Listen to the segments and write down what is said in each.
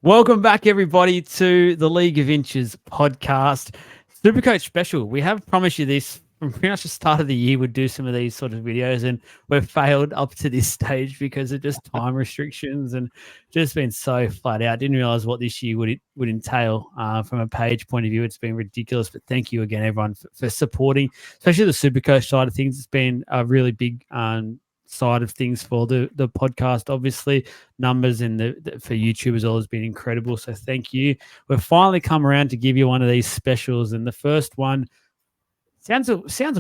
Welcome back, everybody, to the League of Inches podcast, Supercoach special. We have promised you this from pretty much the start of the year. We'd do some of these sort of videos, and we've failed up to this stage because of just time restrictions and just been so flat out. Didn't realize what this year would entail from a page point of view. It's been ridiculous, but thank you again, everyone, for supporting, especially the Supercoach side of things. It's been a really big side of things for the podcast. Obviously, numbers in the for YouTube as well has been incredible. So thank you. We've finally come around to give you one of these specials, and the first one sounds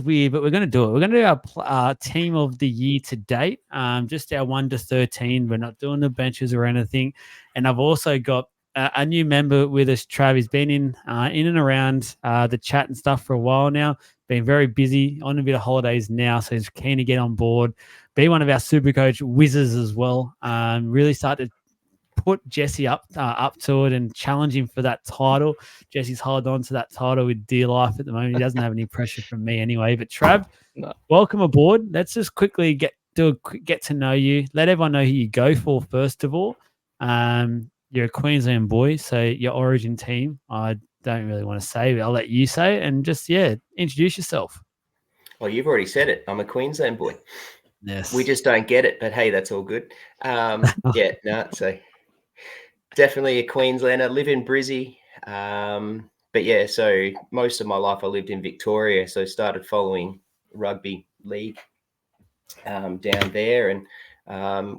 weird, but we're going to do it. We're going to do our team of the year to date, just our 1 to 13. We're not doing the benches or anything. And I've also got a new member with us, Trav. He's been in and around the chat and stuff for a while now. Been very busy on a bit of holidays now, so he's keen to get on board, be one of our Supercoach whizzes as well. Really start to put Jesse up to it and challenge him for that title. Jesse's holding on to that title with dear life at the moment. He doesn't have any pressure from me anyway. But Trav, welcome aboard. Let's just quickly get to know you. Let everyone know who you go for first of all. You're a Queensland boy, so your origin team, I don't really want to say, but I'll let you say it and just, introduce yourself. Well, you've already said it. I'm a Queensland boy. Yes. We just don't get it, but hey, that's all good. So definitely a Queenslander. Live in Brizzy. But yeah, so most of my life I lived in Victoria, so started following rugby league down there. And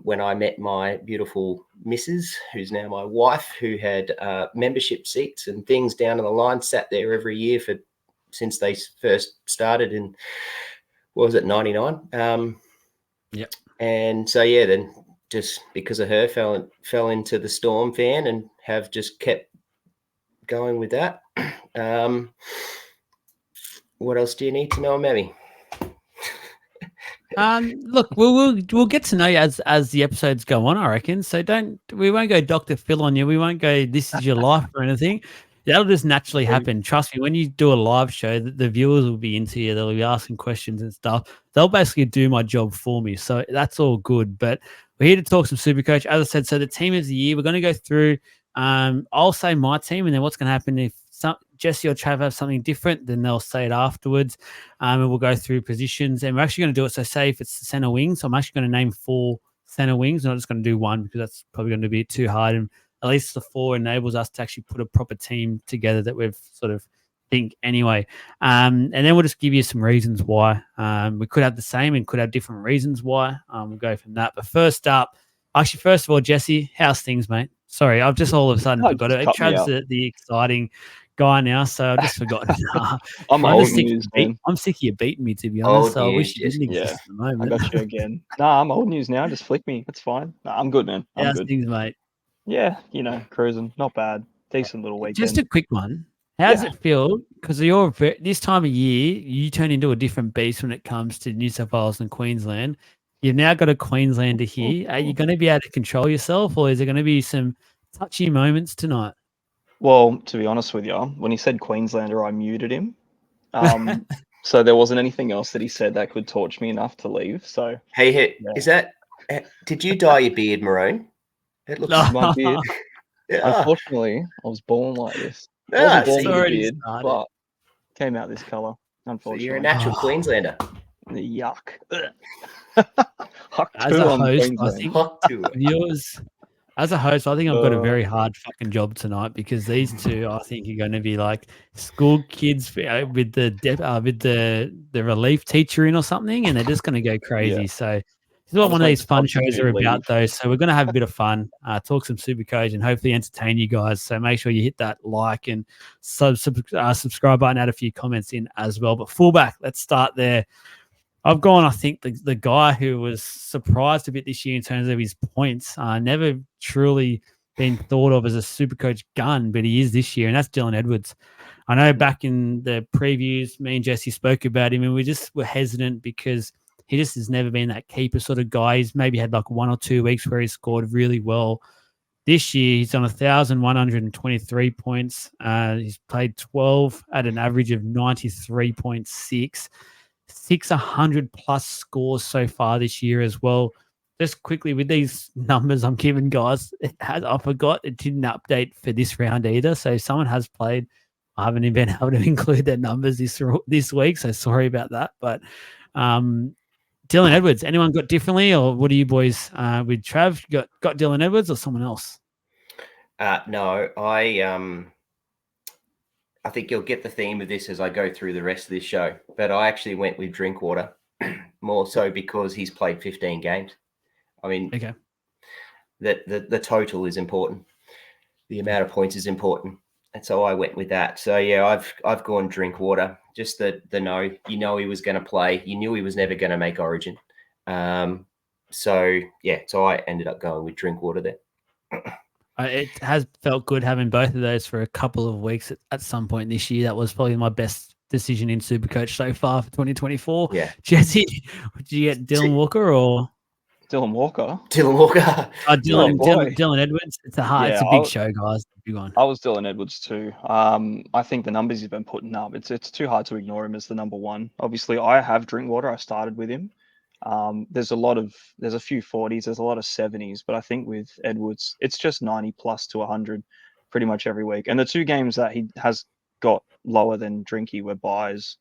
when I met my beautiful missus, who's now my wife, who had membership seats and things down in the line, sat there every year since they first started in, what was it, 99? Yep. And so, yeah, then just because of her fell into the Storm fan and have just kept going with that. What else do you need to know about me? Look, we'll get to know you as the episodes go on, I reckon. So we won't go Dr. Phil on you. We won't go this is your life or anything. That'll just naturally happen. Trust me, when you do a live show, the viewers will be into you. They'll be asking questions and stuff. They'll basically do my job for me. So that's all good. But we're here to talk some Supercoach. As I said, so the team of the year, we're going to go through. I'll say my team, and then what's going to happen if Jesse or Trav have something different, then they'll say it afterwards. And we'll go through positions. And we're actually going to do it. So say if it's the center wings, so I'm actually going to name 4 center wings. I'm not just going to do one because that's probably going to be too hard. And at least the 4 enables us to actually put a proper team together that we've sort of think anyway. And then we'll just give you some reasons why. We could have the same and could have different reasons why. We'll go from that. But first of all, Jesse, how's things, mate? Sorry, I've just all of a sudden forgot it. Trav's the exciting guy now, so I've just forgotten. I'm old news, man. I'm sick of you beating me, to be honest. So I wish you didn't exist at the moment. I got you again. I'm old news now. Just flick me. It's fine. I'm good, man. How's things, mate? Yeah, cruising. Not bad. Decent little weekend. Just a quick one. How does it feel? Because this time of year, you turn into a different beast when it comes to New South Wales and Queensland. You've now got a Queenslander here. Are you going to be able to control yourself, or is there going to be some touchy moments tonight? Well, to be honest with you, when he said Queenslander, I muted him. So there wasn't anything else that he said that could torch me enough to leave. So hey, is that? Did you dye your beard maroon? It looks like my beard. Unfortunately, I was born like this. I wasn't born with a beard, but came out this color. Unfortunately, so you're a natural Queenslander. Yuck. As a host, I think as a host, I think I've got a very hard fucking job tonight because these two, I think, are going to be like school kids with the relief teacher in or something, and they're just going to go crazy. Yeah. So this is what one of these fun shows are about, though. So we're going to have a bit of fun, talk some Supercoach, and hopefully entertain you guys. So make sure you hit that like and subscribe button, add a few comments in as well. But fullback, let's start there. I've gone, I think, the guy who was surprised a bit this year in terms of his points, never truly been thought of as a Supercoach gun, but he is this year, and that's Dylan Edwards. I know back in the previews, me and Jesse spoke about him, and we just were hesitant because he just has never been that keeper sort of guy. He's maybe had like 1 or 2 weeks where he scored really well. This year, he's on 1,123 points. He's played 12 at an average of 93.6. 600 plus scores so far this year as well. just quickly with these numbers I'm giving, guys, I forgot it didn't update for this round either. So if someone has played, I haven't even been able to include their numbers this week. So sorry about that. But Dylan Edwards, anyone got differently, or what are you boys with Trav? Got Dylan Edwards or someone else? No, I think you'll get the theme of this as I go through the rest of this show. But I actually went with Drinkwater more so because he's played 15 games. I mean, Okay. the total is important. The amount of points is important. And so I went with that. So yeah, I've gone Drinkwater. Just the no. You know he was going to play. You knew he was never going to make Origin. So I ended up going with Drinkwater there. It has felt good having both of those for a couple of weeks at some point this year. That was probably my best decision in Supercoach so far for 2024. Yeah. Jesse, did you get Dylan Walker or Dylan Walker? Dylan Walker. Dylan Edwards. It's a big show, guys. Big one. I was Dylan Edwards too. I think the numbers he's been putting up, it's too hard to ignore him as the number one. Obviously, I have Drinkwater. I started with him. There's a few 40s, there's a lot of 70s, but I think with Edwards, it's just 90 plus to 100 pretty much every week. And the two games that he has got lower than Drinky were buys.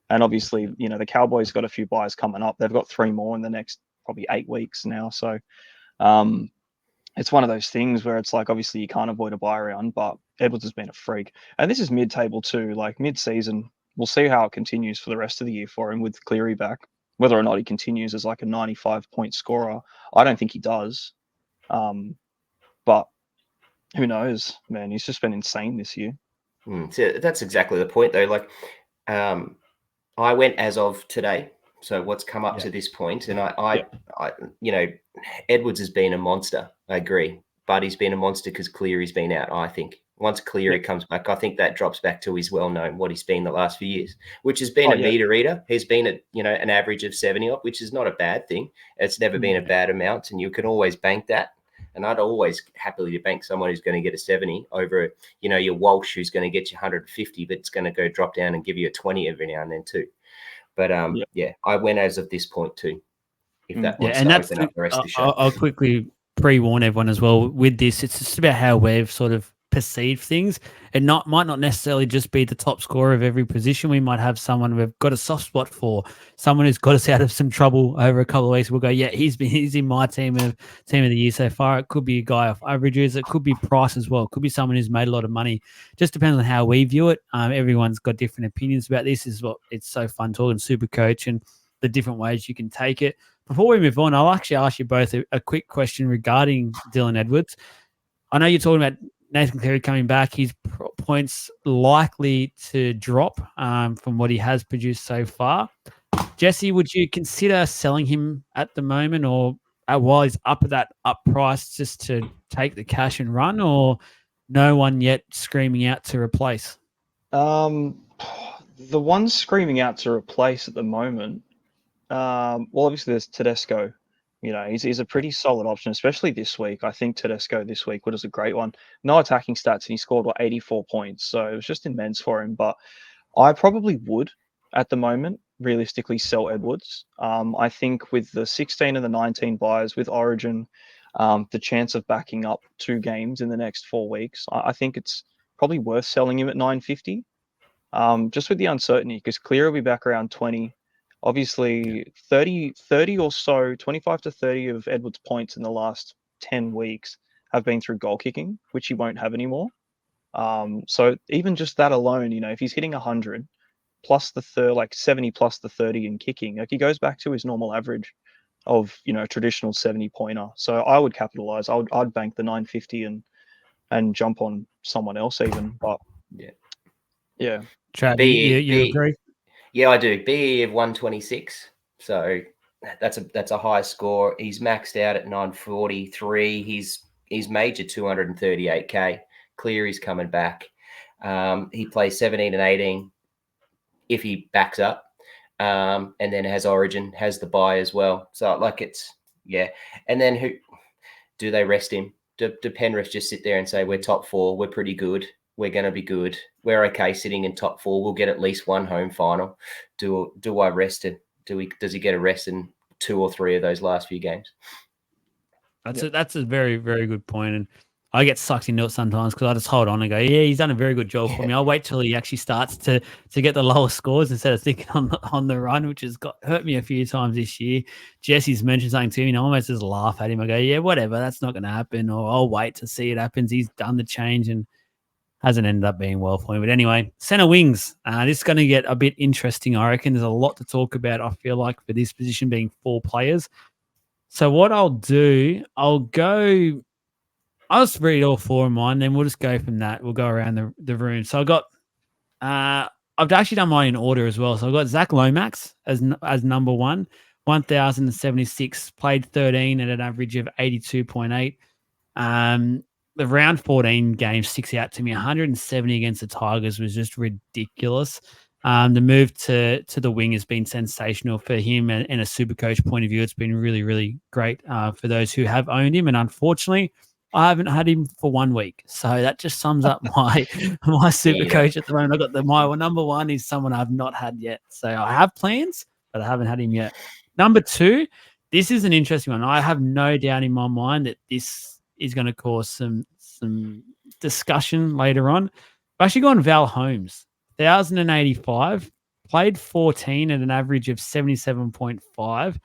And obviously, the Cowboys got a few buys coming up. They've got 3 more in the next probably 8 weeks now. So it's one of those things where it's like, obviously you can't avoid a buy round, but Edwards has been a freak. And this is mid-table too, like mid-season. We'll see how it continues for the rest of the year for him with Cleary back. Whether or not he continues as like a 95-point scorer, I don't think he does. But who knows, man? He's just been insane this year. So that's exactly the point, though. Like, I went as of today, so what's come up to this point, and I Edwards has been a monster. I agree, but he's been a monster because Cleary's been out. I think once Cleary comes back, I think that drops back to his well-known what he's been the last few years, which has been a meter eater. He's been at an average of 70 up, which is not a bad thing. It's never been a bad amount, and you can always bank that. And I'd always happily bank someone who's going to get a 70 over, your Walsh who's going to get you 150, but it's going to go drop down and give you a 20 every now and then too. But I went as of this point too. If that wants to open up the rest of the show. I'll quickly pre-warn everyone as well with this. It's just about how we've sort of perceived things. It might not necessarily just be the top scorer of every position. We might have someone we've got a soft spot for, someone who's got us out of some trouble over a couple of weeks. We'll go, he's in my team of the year so far. It could be a guy off averages. It could be price as well. It could be someone who's made a lot of money. Just depends on how we view it. Everyone's got different opinions about this. This is what it's so fun talking Supercoach and the different ways you can take it. Before we move on, I'll actually ask you both a quick question regarding Dylan Edwards. I know you're talking about Nathan Cleary coming back. His points likely to drop from what he has produced so far. Jesse, would you consider selling him at the moment, or while he's up at that up price, just to take the cash and run, or no one yet screaming out to replace? The one screaming out to replace at the moment, obviously there's Tedesco. He's a pretty solid option, especially this week. I think Tedesco this week was a great one. No attacking stats, and he scored 84 points, so it was just immense for him. But I probably would, at the moment, realistically sell Edwards. I think with the 16 and the 19 buys with Origin, the chance of backing up 2 games in the next 4 weeks, I think it's probably worth selling him at 950. Just with the uncertainty, because Clear will be back around 20. Obviously, 30 or so, 25 to 30 of Edwards' points in the last 10 weeks have been through goal kicking, which he won't have anymore. So even just that alone, if he's hitting 100 plus the 70 plus the 30 in kicking, he goes back to his normal average of traditional 70-pointer. So I would capitalize. I'd bank the 950 and jump on someone else even. But yeah. Trav, you agree? Yeah, I do. BE of 126. So that's a high score. He's maxed out at 943. He's major 238K. Cleary's coming back. He plays 17 and 18 if he backs up. And then has Origin, has the bye as well. So And then who do they rest him? Do Penrith just sit there and say, we're top 4, we're pretty good, we're going to be good, we're okay sitting in top 4, we'll get at least one home final? Do I rest him? Does he get a rest in 2 or 3 of those last few games? That's a very, very good point. And I get sucked into it sometimes because I just hold on and go, yeah, he's done a very good job for me. I'll wait till he actually starts to get the lower scores instead of thinking on the run, which has hurt me a few times this year. Jesse's mentioned something to me and I almost just laugh at him. I go, yeah, whatever, that's not going to happen. Or I'll wait to see it happens. He's done the change and hasn't ended up being well for him. But anyway, center wings. This is going to get a bit interesting, I reckon. There's a lot to talk about, I feel like, for this position being 4 players. So what I'll do, I'll just read all 4 of mine, then we'll just go from that. We'll go around the room. So I've actually done mine in order as well. So I've got Zach Lomax as number 1, 1,076, played 13 at an average of 82.8. The round 14 game sticks out to me. 170 against the Tigers was just ridiculous. The move to the wing has been sensational for him and a Supercoach point of view. It's been really, really great for those who have owned him. And unfortunately, I haven't had him for 1 week. So that just sums up my Supercoach at the moment. I've got my number 1 is someone I've not had yet. So I have plans, but I haven't had him yet. Number 2, this is an interesting one. I have no doubt in my mind that this is going to cause some discussion later on. I've actually gone Val Holmes, 1,085, played 14 at an average of 77.5.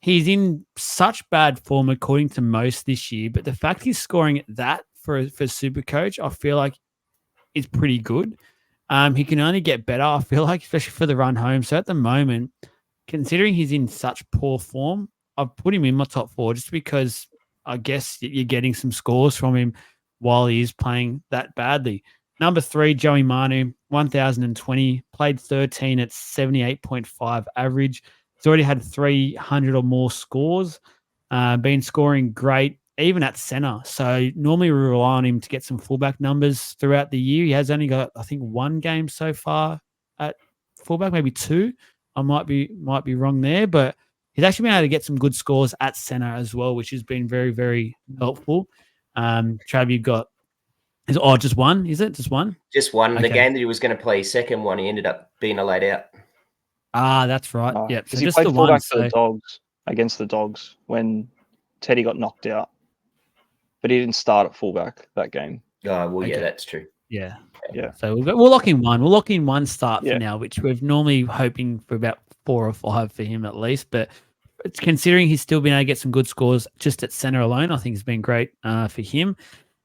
He's in such bad form according to most this year, but the fact he's scoring that for Supercoach, I feel like is pretty good. He can only get better, I feel like, especially for the run home. So at the moment, considering he's in such poor form, I've put him in my top 4 just because I guess you're getting some scores from him while he is playing that badly. Number 3, Joey Manu, 1,020, played 13 at 78.5 average. He's already had 300 or more scores, been scoring great, even at center. So normally we rely on him to get some fullback numbers throughout the year. He has only got, I think, 1 game so far at fullback, maybe 2. I might be wrong there, but he's actually been able to get some good scores at center as well, which has been very, very helpful. Trav, you've got just 1, is it? Just 1? Just 1. Okay. The game that he was going to play second one, he ended up being a laid out. That's right. Yep. So he played fullback for the Dogs against the Dogs when Teddy got knocked out, but he didn't start at fullback that game. Oh, well, yeah, that's true. Yeah. Yeah. So we'll lock in 1. We'll lock in 1 start for now, which we're normally hoping for about 4 or 5 for him at least. But considering he's still been able to get some good scores just at center alone, I think it's been great for him.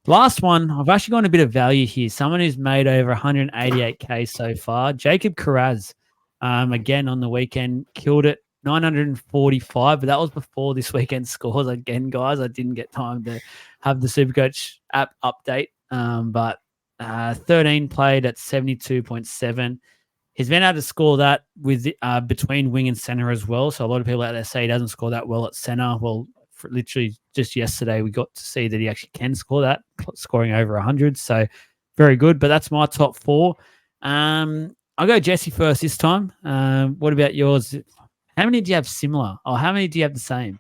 Last one, I've actually gone a bit of value here. Someone who's made over 188K so far, Jacob Carraz. Again, on the weekend, killed it, 945, but that was before this weekend's scores. Again, guys, I didn't get time to have the Supercoach app update, but 13 played at 72.7. He's been able to score that with between wing and center as well. So a lot of people out there say he doesn't score that well at center. Well, literally just yesterday, we got to see that he actually can score that, scoring over 100. So very good. But that's my top 4. I'll go Jesse first this time. What about yours? How many do you have similar? Or how many do you have the same?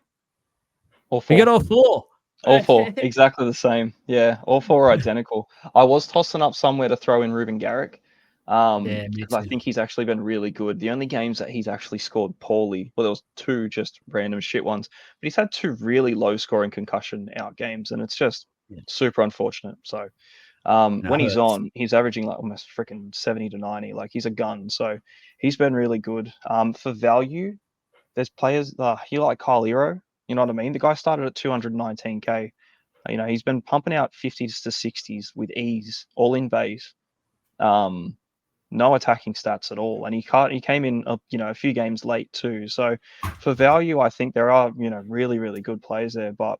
All 4. You got all 4? All 4, exactly the same. Yeah, all 4 are identical. I was tossing up somewhere to throw in Ruben Garrick. Because I think he's actually been really good. The only games that he's actually scored poorly, well, there was 2 just random shit ones, but he's had 2 really low scoring concussion out games, and it's just super unfortunate. So when he's on, he's averaging like almost freaking 70 to 90. Like he's a gun. So he's been really good. For value, there's players here like Kyle Ero. You know what I mean? The guy started at 219K. You know, he's been pumping out 50s to 60s with ease, all in base. No attacking stats at all, and he came in a few games late too. So for value, I think there are really, really good players there. But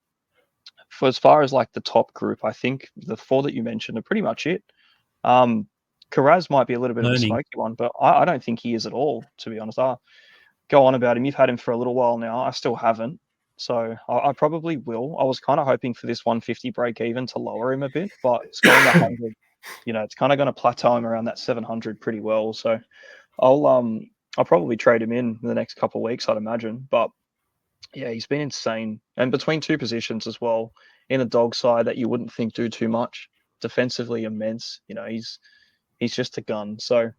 for as far as like the top group, I think the 4 that you mentioned are pretty much it. Carraz might be a little bit of a smoky one, but I don't think he is at all, to be honest. Go on about him. You've had him for a little while now. I still haven't. So I probably will. I was kind of hoping for this 150 break even to lower him a bit, but scoring 100, it's kind of going to plateau him around that 700 pretty well. So I'll probably trade him in the next couple of weeks, I'd imagine. But yeah, he's been insane. And between 2 positions as well, in a dog side that you wouldn't think do too much. Defensively immense. He's just a gun. So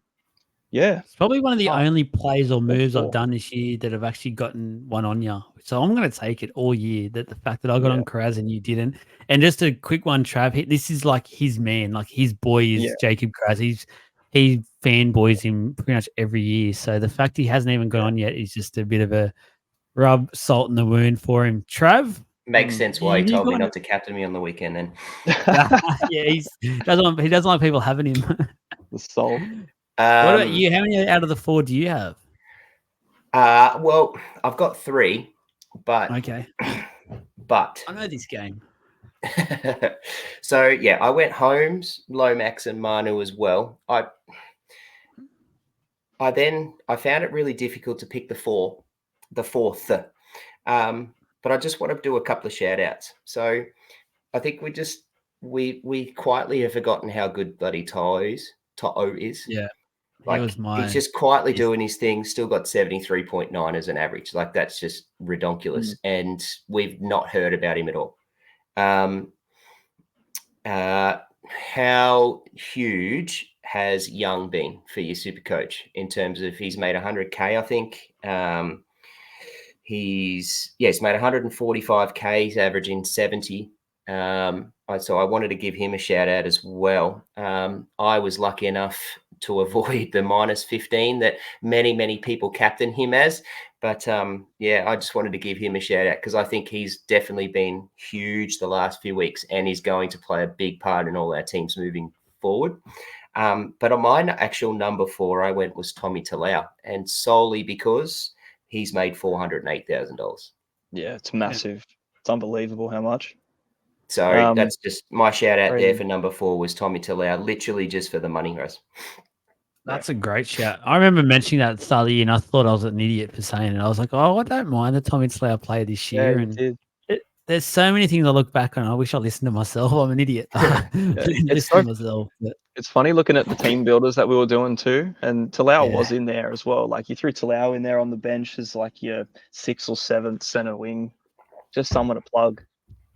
Yeah. It's probably one of the Oh, only plays or moves I've four. done this year that have actually gotten one on you. So I'm going to take it all year. That the fact that I got Yeah. on Karaz and you didn't. And just a quick one, Trav. This is like his man. Like his boy is Yeah. Jacob Karaz. He fanboys him pretty much every year. So the fact he hasn't even gone on yet is just a bit of a rub salt in the wound for him. Trav, Makes sense why he have you told me got not to captain me on the weekend then. yeah, he doesn't like people having him. The salt. What about you? How many out of the 4 do you have? Well, I've got 3, but Okay. but I know this game. so yeah, I went Holmes, Lomax, and Manu as well. I found it really difficult to pick the fourth. But I just want to do a couple of shout outs. So I think we quietly have forgotten how good bloody To'o is. Yeah. He Like was he's my just quietly doing his thing, still got 73.9 as an average. Like that's just ridiculous. And we've not heard about him at all. How huge has Young been for your super coach in terms of he's made 100K, I think. He's made 145K, he's averaging 70. So I wanted to give him a shout out as well. I was lucky enough to avoid the -15 that many people captain him as. But I just wanted to give him a shout out because I think he's definitely been huge the last few weeks and he's going to play a big part in all our teams moving forward. But on my actual number 4, I went was Tommy Talau, and solely because he's made $408,000. Yeah, it's massive. It's unbelievable how much. So that's just my shout out there crazy. for number 4 was Tommy Talau, literally just for the money, Russ. That's a great shout. I remember mentioning that at the start of the year, and I thought I was an idiot for saying it. I was like, "Oh, I don't mind the Tommy Slayer play this Yeah, year." you And did. there's so many things I look back on. I wish I listened to myself. I'm an idiot. I didn't It's listen so to myself. But It's funny looking at the team builders that we were doing too, and Talau yeah, was in there as well. Like you threw Talau in there on the bench as like your 6th or 7th center wing, just someone to plug.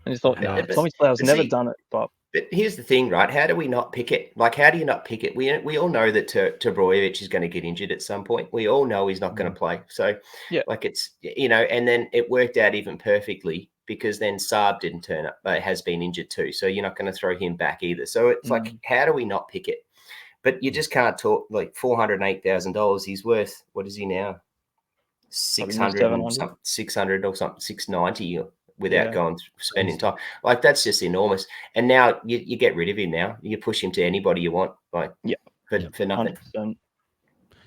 And you thought, I know. Tommy Talau's But never see, done it, but But here's the thing, right? How do we not pick it? Like, how do you not pick it? We all know that Tobrojevic is going to get injured at some point. We all know he's not going to play. So, yeah, like, it's, and then it worked out even perfectly because then Saab didn't turn up, but has been injured too. So you're not going to throw him back either. So it's like, how do we not pick it? But you just can't talk like $408,000. He's worth, what is he now? 600 and 700. something, 600 or something, 690 without Yeah, spending time. Like that's just enormous. And now you get rid of him now. You push him to anybody you want, like for nothing. 100%.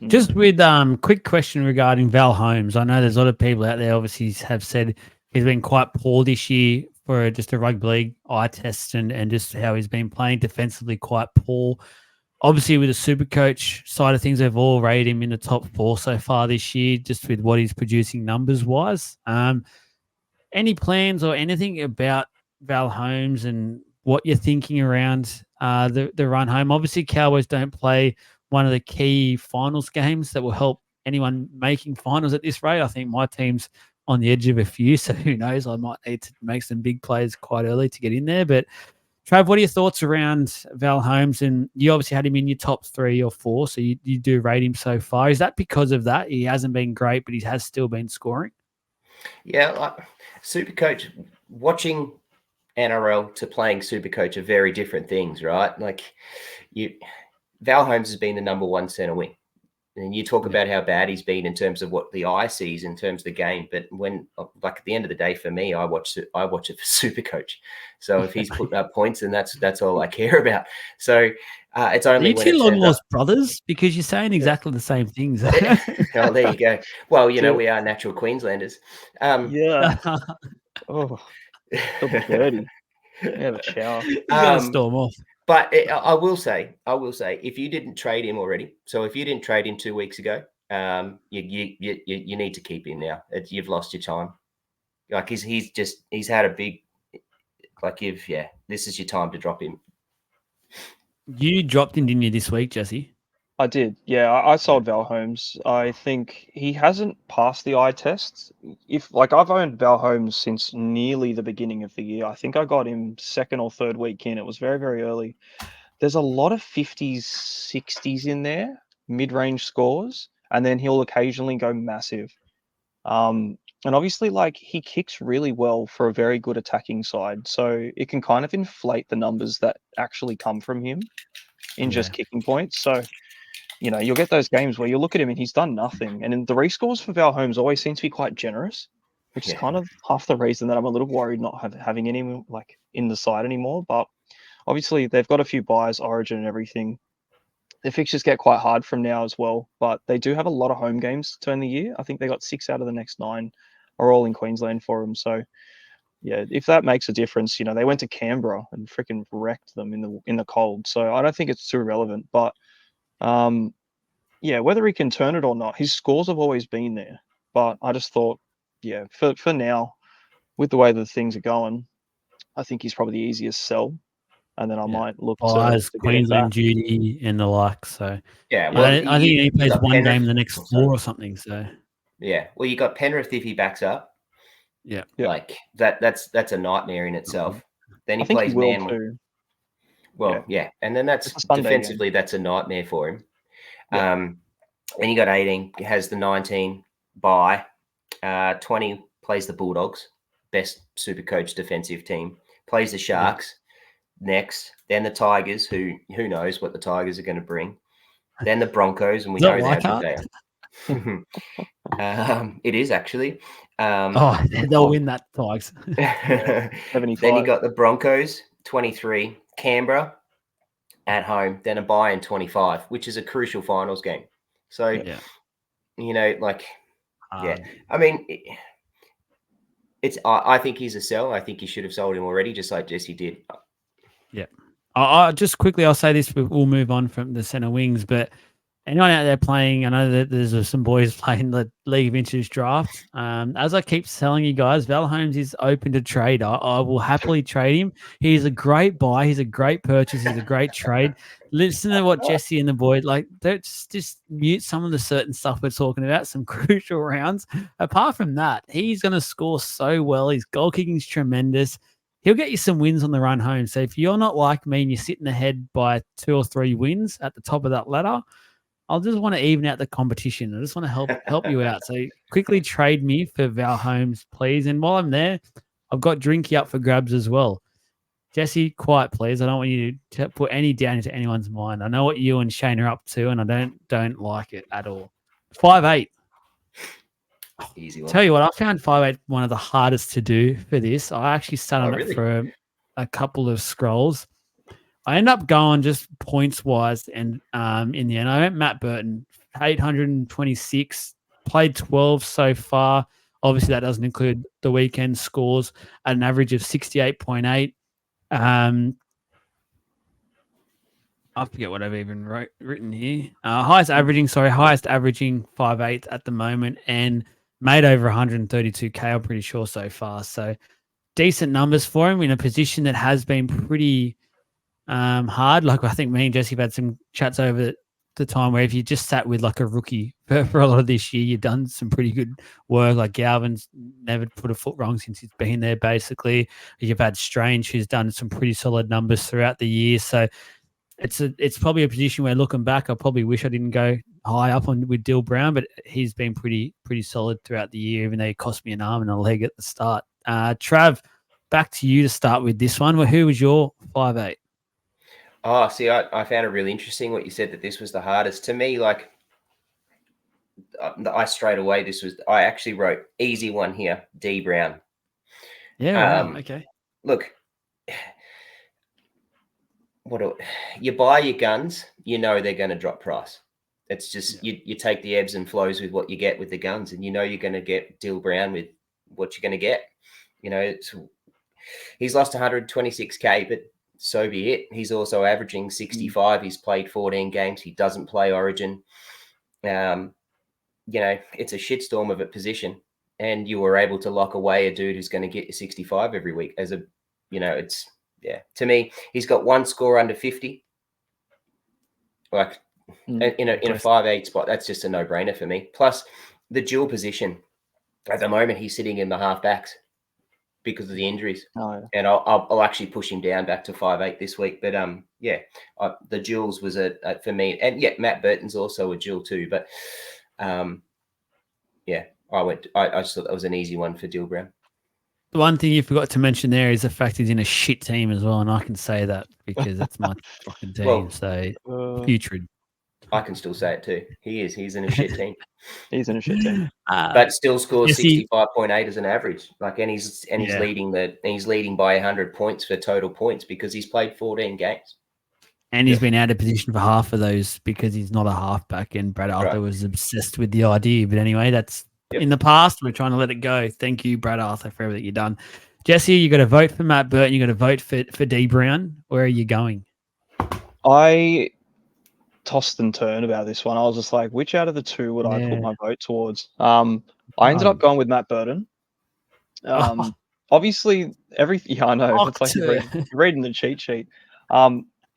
Just with quick question regarding Val Holmes. I know there's a lot of people out there obviously have said he's been quite poor this year for just a rugby league eye test and just how he's been playing defensively quite poor. Obviously, with the Supercoach side of things, they've all rated him in the top 4 so far this year, just with what he's producing numbers wise. Any plans or anything about Val Holmes and what you're thinking around the run home? Obviously, Cowboys don't play one of the key finals games that will help anyone making finals at this rate. I think my team's on the edge of a few, so who knows? I might need to make some big plays quite early to get in there. But Trav, what are your thoughts around Val Holmes? And you obviously had him in your top 3 or 4, so you do rate him so far. Is that because of that? He hasn't been great, but he has still been scoring. Yeah, like Supercoach, watching NRL to playing Supercoach are very different things, right? Like Val Holmes has been the number 1 center wing. And you talk about how bad he's been in terms of what the eye sees in terms of the game. But when, like at the end of the day, for me, I watch it for Supercoach. So if he's putting up points, then that's all I care about. So it's only you when two it long turns lost up. brothers because you're saying exactly the same things. Oh, there you go. Well, we are natural Queenslanders. Yeah. Oh, feel dirty. Yeah, have a shower. You got to storm off. But I will say, if you didn't trade him already, so if you didn't trade him 2 weeks ago, you need to keep him now. You've lost your time. Like he's had a big, this is your time to drop him. You dropped him, didn't you, this week, Jesse? I did. Yeah, I sold Val Holmes. I think he hasn't passed the eye test. I've owned Val Holmes since nearly the beginning of the year. I think I got him 2nd or 3rd week in. It was very, very early. There's a lot of 50s, 60s in there. mid-range scores, and then he'll occasionally go massive. And obviously, like, he kicks really well for a very good attacking side, so it can kind of inflate the numbers that actually come from him in just kicking points. So, you'll get those games where you look at him and he's done nothing, and then the rescores for Val Holmes always seem to be quite generous, which is kind of half the reason that I'm a little worried not having any like in the side anymore. But obviously, they've got a few buys, Origin and everything. The fixtures get quite hard from now as well, but they do have a lot of home games to end the year. I think they got 6 out of the next 9 are all in Queensland for them. So yeah, if that makes a difference, they went to Canberra and freaking wrecked them in the cold. So I don't think it's too relevant. But yeah, whether he can turn it or not, his scores have always been there. But I just thought, yeah, for now, with the way that things are going, I think he's probably the easiest sell. And then I might look to get him back. Queensland duty and the like. So yeah, well, I think he plays one Penrith, game in the next 4 or something. So yeah, well, you got Penrith if he backs up. Yeah, like that's a nightmare in itself. Then he plays Manly. Too. Well, yeah, and then that's defensively game. That's a nightmare for him. Yeah. Then you got 18, has the 19 bye, 20 plays the Bulldogs, best Supercoach defensive team, plays the Sharks next, then the Tigers, who knows what the Tigers are going to bring, then the Broncos, and we know how good they are. It is actually. They'll win that, Tigers. Then you got the Broncos, 23, Canberra at home, then a bye in 25, which is a crucial finals game. So, I mean, I think he's a sell. I think you should have sold him already, just like Jesse did. Yeah. I'll just quickly, I'll say this, we'll move on from the center wings, but anyone out there playing, I know that there's some boys playing the League of Inches draft. As I keep telling you guys, Val Holmes is open to trade. I will happily trade him. He's a great buy. He's a great purchase. He's a great trade. Listen to what Jesse and the boy, just mute some of the certain stuff we're talking about, some crucial rounds. Apart from that, he's going to score so well. His goal kicking is tremendous. He'll get you some wins on the run home. So if you're not like me and you're sitting ahead by 2 or 3 wins at the top of that ladder, I'll just want to even out the competition. I just want to help you out. So quickly trade me for Val Holmes, please. And while I'm there, I've got Drinky up for grabs as well. Jesse, quiet, please. I don't want you to put any down into anyone's mind. I know what you and Shane are up to, and I don't like it at all. 5'8". Easy one. Tell you what, I found 5'8" one of the hardest to do for this. I actually sat on it for a couple of scrolls. I end up going just points wise, and in the end, I went Matt Burton, 826, played 12 so far. Obviously, that doesn't include the weekend scores at an average of 68.8. I forget what I've even written here. Highest averaging 5'8" at the moment, and made over 132K, I'm pretty sure so far. So decent numbers for him in a position that has been pretty hard. Like I think me and Jesse have had some chats over the time where if you just sat with like a rookie for a lot of this year, you've done some pretty good work. Like Galvin's never put a foot wrong since he's been there, basically. You've had Strange, who's done some pretty solid numbers throughout the year. So it's probably a position where, looking back, I probably wish I didn't go high up with Dill Brown, but he's been pretty solid throughout the year, even though he cost me an arm and a leg at the start. Trav, back to you to start with this one. Well, who was your 5'8"? Oh, see, I found it really interesting what you said, that this was the hardest. To me, like, I straight away, I actually wrote easy one here, D Brown. Yeah, wow, okay. Look, you buy your guns, they're going to drop price. It's just, you take the ebbs and flows with what you get with the guns, and you're going to get Dill Brown with what you're going to get. He's lost 126K, but so be it. He's also averaging 65. He's played 14 games. He doesn't play Origin. It's a shitstorm of a position, and you were able to lock away a dude who's going to get you 65 every week. To me, he's got one score under 50. Like in a 5'8" spot, that's just a no-brainer for me. Plus the dual position. At the moment, he's sitting in the half backs. because of the injuries. Oh, yeah. And I'll actually push him down back to 5'8" this week. But the Jules was a for me, and Matt Burton's also a Jewel too. But I just thought that was an easy one for Dill Brown. The one thing you forgot to mention there is the fact he's in a shit team as well, and I can say that because it's my fucking team. Well, so putrid. I can still say it too. He's in a shit team. He's in a shit team. But still scores Jesse- 65.8 as an average. he's leading by 100 points for total points because he's played 14 games. And he's been out of position for half of those because he's not a halfback. And Brad Arthur was obsessed with the idea. But anyway, that's in the past. We're trying to let it go. Thank you, Brad Arthur, for everything you've done. Jesse, you got to vote for Matt Burton. You got to vote for D Brown. Where are you going? I tossed and turned about this one. I was just like, which out of the two would I put my vote towards? I ended up going with Matt Burton. Obviously, I know. It's like you're reading the cheat sheet.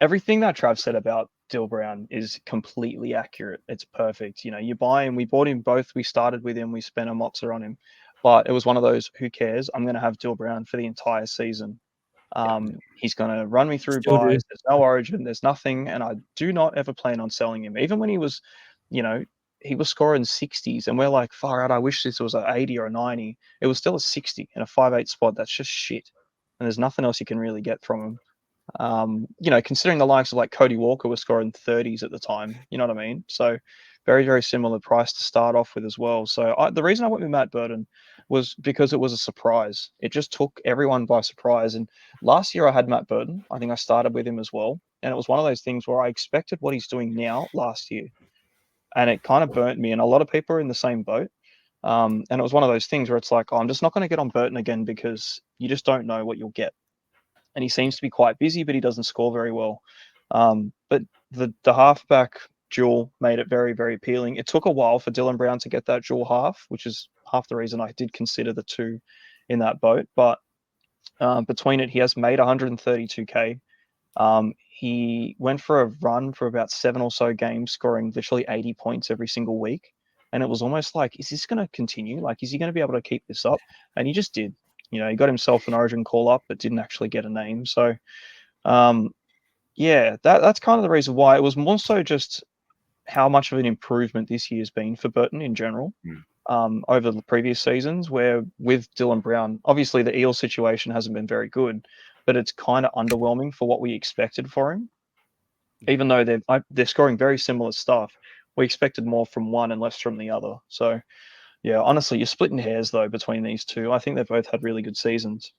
Everything that Trav said about Dill Brown is completely accurate. It's perfect. You buy him. We bought him both. We started with him. We spent a mozza on him. But it was one of those, who cares? I'm going to have Dill Brown for the entire season. He's going to run me through buys. There's no origin. There's nothing. And I do not ever plan on selling him. Even when he was, he was scoring 60s. And we're like, far out, I wish this was an 80 or a 90. It was still a 60 in a 5'8" spot. That's just shit. And there's nothing else you can really get from him. Considering the likes of like Cody Walker was scoring 30s at the time, you know what I mean? So very, very similar price to start off with as well. So the reason I went with Matt Burton was because it was a surprise. It just took everyone by surprise. And last year I had Matt Burton. I think I started with him as well. And it was one of those things where I expected what he's doing now last year. And it kind of burnt me. And a lot of people are in the same boat. And it was one of those things where it's like, I'm just not going to get on Burton again because you just don't know what you'll get. And he seems to be quite busy, but he doesn't score very well. But the halfback duel made it very, very appealing. It took a while for Dylan Brown to get that dual half, which is half the reason I did consider the two in that boat. But between it, he has made 132K. He went for a run for about 7 or so games, scoring literally 80 points every single week. And it was almost like, is this going to continue? Like, is he going to be able to keep this up? And he just did. He got himself an Origin call-up, but didn't actually get a name. So, that's kind of the reason why. It was more so just how much of an improvement this year's been for Burton in general over the previous seasons, where with Dylan Brown, obviously the Eels situation hasn't been very good, but it's kind of underwhelming for what we expected for him. Even though they're scoring very similar stuff, we expected more from one and less from the other. So, yeah, honestly, you're splitting hairs, though, between these two. I think they've both had really good seasons.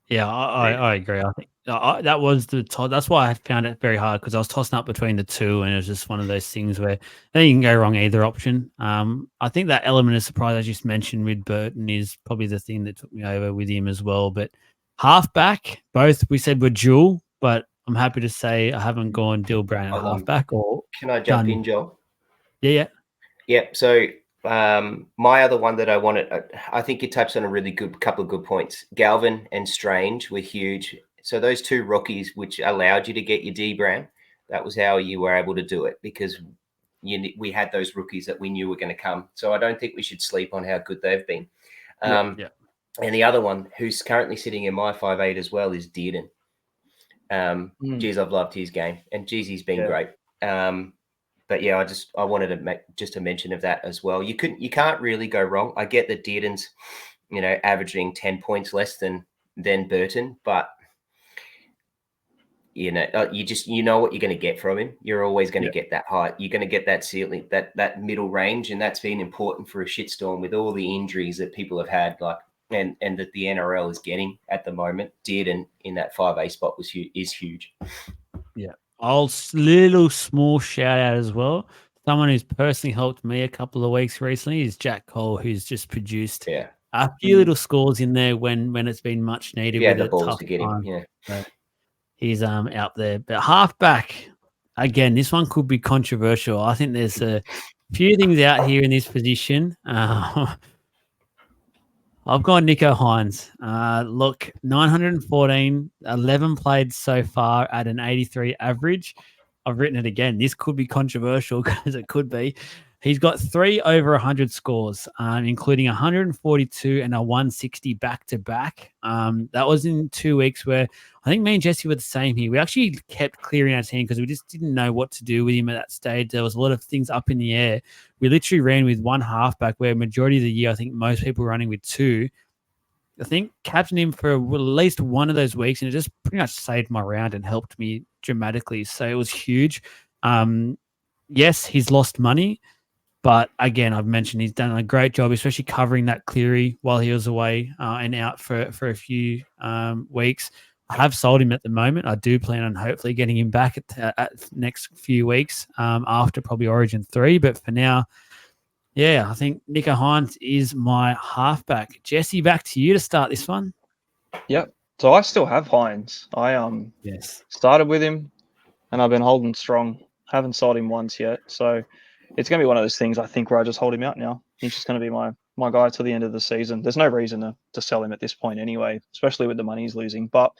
Yeah, I agree. I think that was that's why I found it very hard because I was tossing up between the two, and it was just one of those things where you can go wrong either option. I think that element of surprise I just mentioned with Burton is probably the thing that took me over with him as well. But halfback, both we said were dual, but I'm happy to say I haven't gone Dill Brown at halfback. Or can I jump in, Joel? Yeah. So my other one that I wanted, I think you touched on a couple of good points. Galvin and Strange were huge. So those two rookies, which allowed you to get your D Brown, that was how you were able to do it because we had those rookies that we knew were going to come. So I don't think we should sleep on how good they've been. And the other one, who's currently sitting in my 5'8" as well, is Dearden. Geez, I've loved his game, and geez, he's been great. But yeah, I wanted to make just a mention of that as well. You can't really go wrong. I get that Dearden's, averaging 10 points less than Burton, but you know what you're going to get from him. You're always going to get that height. You're going to get that ceiling, that middle range, and that's been important for a shitstorm with all the injuries that people have had, and that the NRL is getting at the moment. Dearden in that 5A spot is huge. Yeah. Little small shout out as well. Someone who's personally helped me a couple of weeks recently is Jack Cole, who's just produced a few little scores in there when it's been much needed. Yeah, the balls to get him. Yeah, so he's out there. But halfback, again, this one could be controversial. I think there's a few things out here in this position. I've gone Nico Hines. Look, 914, 11 played so far at an 83 average. I've written it again. This could be controversial because it could be. He's got 3 over 100 scores, including 142 and a 160 back-to-back. That was in 2 weeks where I think me and Jesse were the same here. We actually kept clearing our team because we just didn't know what to do with him at that stage. There was a lot of things up in the air. We literally ran with 1 halfback where majority of the year, I think most people were running with 2. I think captained him for at least one of those weeks, and it just pretty much saved my round and helped me dramatically. So it was huge. Yes, he's lost money. But again, I've mentioned he's done a great job, especially covering that Cleary while he was away and out for a few weeks. I have sold him at the moment. I do plan on hopefully getting him back at next few weeks after probably Origin 3. But for now, yeah, I think Nico Hines is my halfback. Jesse, back to you to start this one. Yep. So I still have Hines. I Yes. started with him, and I've been holding strong. Haven't sold him once yet. So it's going to be one of those things, I think, where I just hold him out now. He's just going to be my guy till the end of the season. There's no reason to sell him at this point anyway, especially with the money he's losing. But,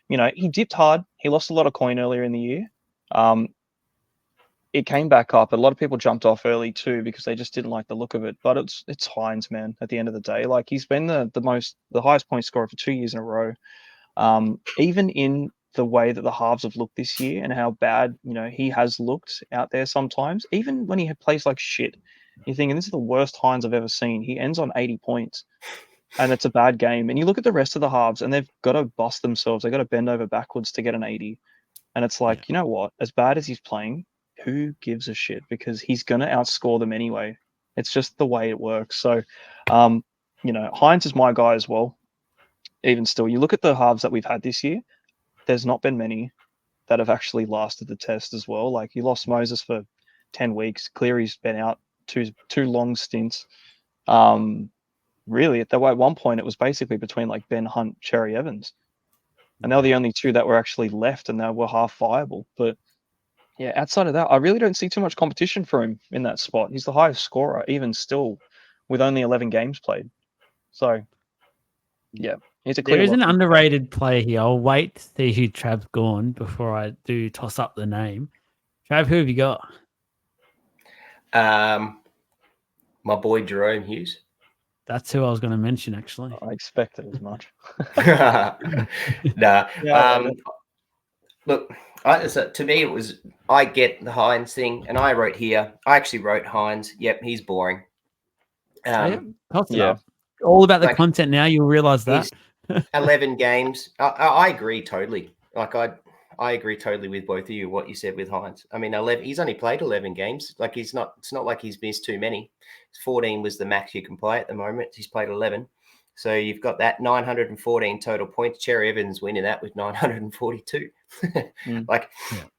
he dipped hard. He lost a lot of coin earlier in the year. It came back up. A lot of people jumped off early too because they just didn't like the look of it. But it's Hines, man, at the end of the day. Like, he's been the highest point scorer for 2 years in a row. Even in the way that the halves have looked this year and how bad, he has looked out there sometimes, even when he plays like shit, you're thinking, this is the worst Hines I've ever seen. He ends on 80 points and it's a bad game. And you look at the rest of the halves and they've got to bust themselves. They've got to bend over backwards to get an 80. And it's like, You know what? As bad as he's playing, who gives a shit? Because he's going to outscore them anyway. It's just the way it works. So, Hines is my guy as well. Even still, you look at the halves that we've had this year, there's not been many that have actually lasted the test as well. Like, you lost Moses for 10 weeks. Cleary's been out two long stints. Really, at one point, it was basically between like Ben Hunt, Cherry Evans. And they were the only 2 that were actually left and they were half viable. But yeah, outside of that, I really don't see too much competition for him in that spot. He's the highest scorer, even still, with only 11 games played. So, yeah. There is an underrated player here. I'll wait to see who Trav's gone before I do toss up the name. Trav, who have you got? My boy Jerome Hughes. That's who I was going to mention, actually. I expected as much. Nah. Look, to me, it was, I get the Hines thing, and I actually wrote Hines. Yep, he's boring. All about the content now. You'll realize that. 11 games. I agree totally. Like, I agree totally with both of you, what you said with Hines. I mean, 11. He's only played 11 games. Like, it's not like he's missed too many. 14 was the max you can play at the moment. He's played 11. So you've got that 914 total points. Cherry Evans winning that with 942.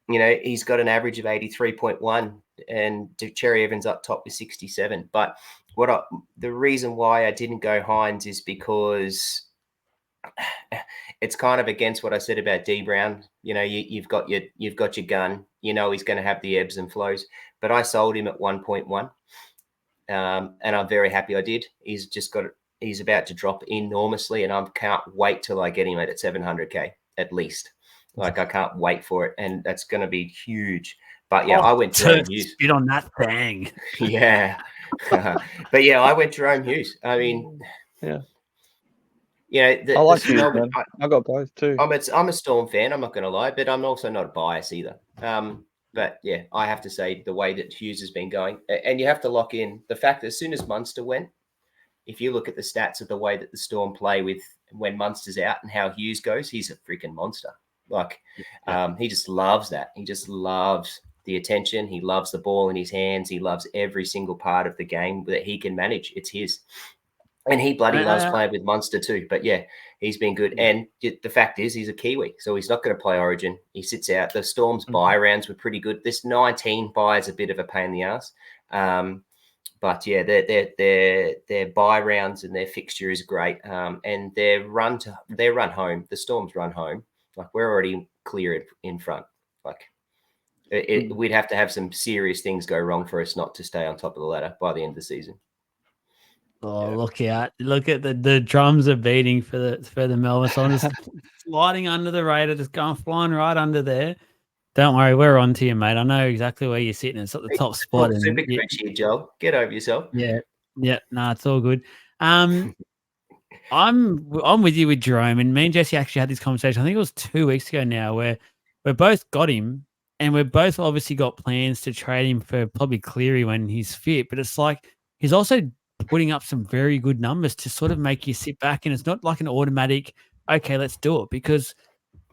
He's got an average of 83.1 and Cherry Evans up top with 67. But the reason why I didn't go Hines is because it's kind of against what I said about D Brown. You've got your gun. He's going to have the ebbs and flows. But I sold him at 1.1, and I'm very happy I did. He's about to drop enormously, and I can't wait till I get him at 700K at least. Like, I can't wait for it, and that's going to be huge. But yeah, I went Jerome Hughes. Spit on that thing. Yeah. But yeah, I went Jerome Hughes. I mean, yeah. I like Hughes, man. I got both too. I'm a Storm fan, I'm not going to lie, but I'm also not biased either. But yeah, I have to say the way that Hughes has been going, and you have to lock in the fact that as soon as Munster went, if you look at the stats of the way that the Storm play with when Munster's out and how Hughes goes, he's a freaking monster. Like, he just loves that. He just loves the attention. He loves the ball in his hands. He loves every single part of the game that he can manage. It's his. And he bloody loves playing with Munster too. But yeah, he's been good. And the fact is, he's a Kiwi, so he's not going to play Origin. He sits out. The Storm's bye rounds were pretty good. This 19 bye is a bit of a pain in the ass. But yeah, their bye rounds and their fixture is great. And their run home, the Storm's run home, like, we're already clear in front. Like, we'd have to have some serious things go wrong for us not to stay on top of the ladder by the end of the season. Oh, look out! Look at the drums are beating for the Melbourne. So I'm just sliding under the radar, just flying right under there. Don't worry, we're on to you, mate. I know exactly where you're sitting. It's at the top spot. Talk And Supercoach here, Joel. Get over yourself. yeah, no, it's all good. I'm with you with Jerome, and me and Jesse actually had this conversation. I think it was 2 weeks ago now, where we both got him, and we've both obviously got plans to trade him for probably Cleary when he's fit. But it's like he's also putting up some very good numbers to sort of make you sit back, and it's not like an automatic, okay, let's do it, because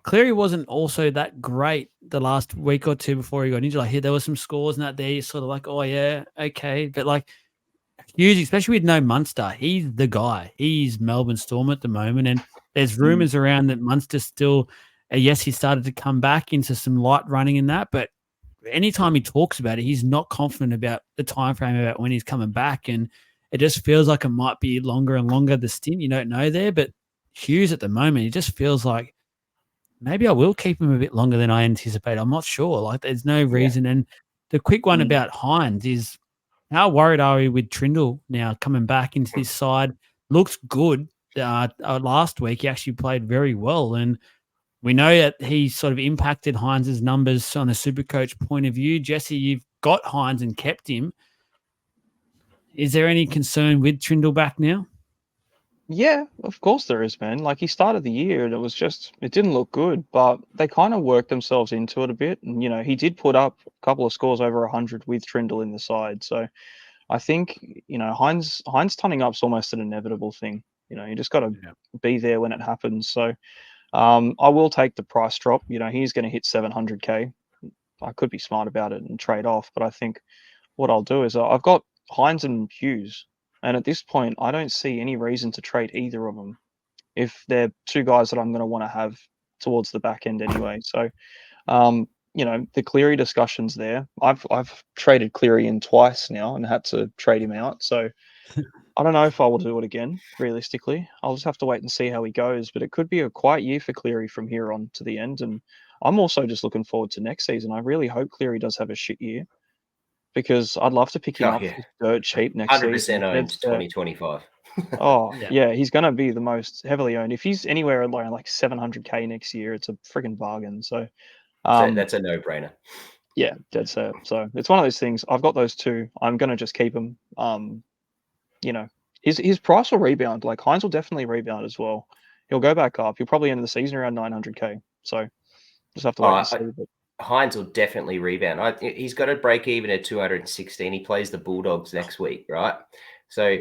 Cleary wasn't also that great the last week or two before he got injured. Like, there were some scores and that there. You're sort of like, oh yeah, okay, but like Hughes, especially with no Munster, he's the guy. He's Melbourne Storm at the moment, and there's rumours around that Munster still, yes, he started to come back into some light running in that, but anytime he talks about it, he's not confident about the time frame about when he's coming back, and it just feels like it might be longer and longer the stint. You don't know there, but Hughes at the moment, it just feels like maybe I will keep him a bit longer than I anticipate. I'm not sure. Like, there's no reason. And the quick one about Hines is, how worried are we with Trindle now coming back into this side? Looks good. Last week, he actually played very well. And we know that he sort of impacted Hines' numbers on a Supercoach point of view. Jesse, you've got Hines and kept him. Is there any concern with Trindle back now? Yeah, of course there is, man. Like, he started the year and it didn't look good, but they kind of worked themselves into it a bit. And, he did put up a couple of scores over 100 with Trindle in the side. So I think, Hines turning up's almost an inevitable thing. You just got to be there when it happens. So I will take the price drop. He's going to hit 700K. I could be smart about it and trade off, but I think what I'll do is I've got Hines and Hughes. And at this point, I don't see any reason to trade either of them if they're two guys that I'm going to want to have towards the back end anyway. So, the Cleary discussion's there. I've traded Cleary in twice now and had to trade him out. So I don't know if I will do it again, realistically. I'll just have to wait and see how he goes. But it could be a quiet year for Cleary from here on to the end. And I'm also just looking forward to next season. I really hope Cleary does have a shit year, because I'd love to pick him up for dirt cheap next season. 100% owned 2025. Yeah, he's going to be the most heavily owned. If he's anywhere around like 700K next year, it's a friggin' bargain. So that's a no-brainer. Yeah, dead set. So it's one of those things. I've got those two. I'm going to just keep them. His price will rebound. Like, Hines will definitely rebound as well. He'll go back up. He'll probably end the season around 900K. So just have to wait and see. But Hines will definitely rebound. He's got to break even at 216. He plays the Bulldogs next week, right? So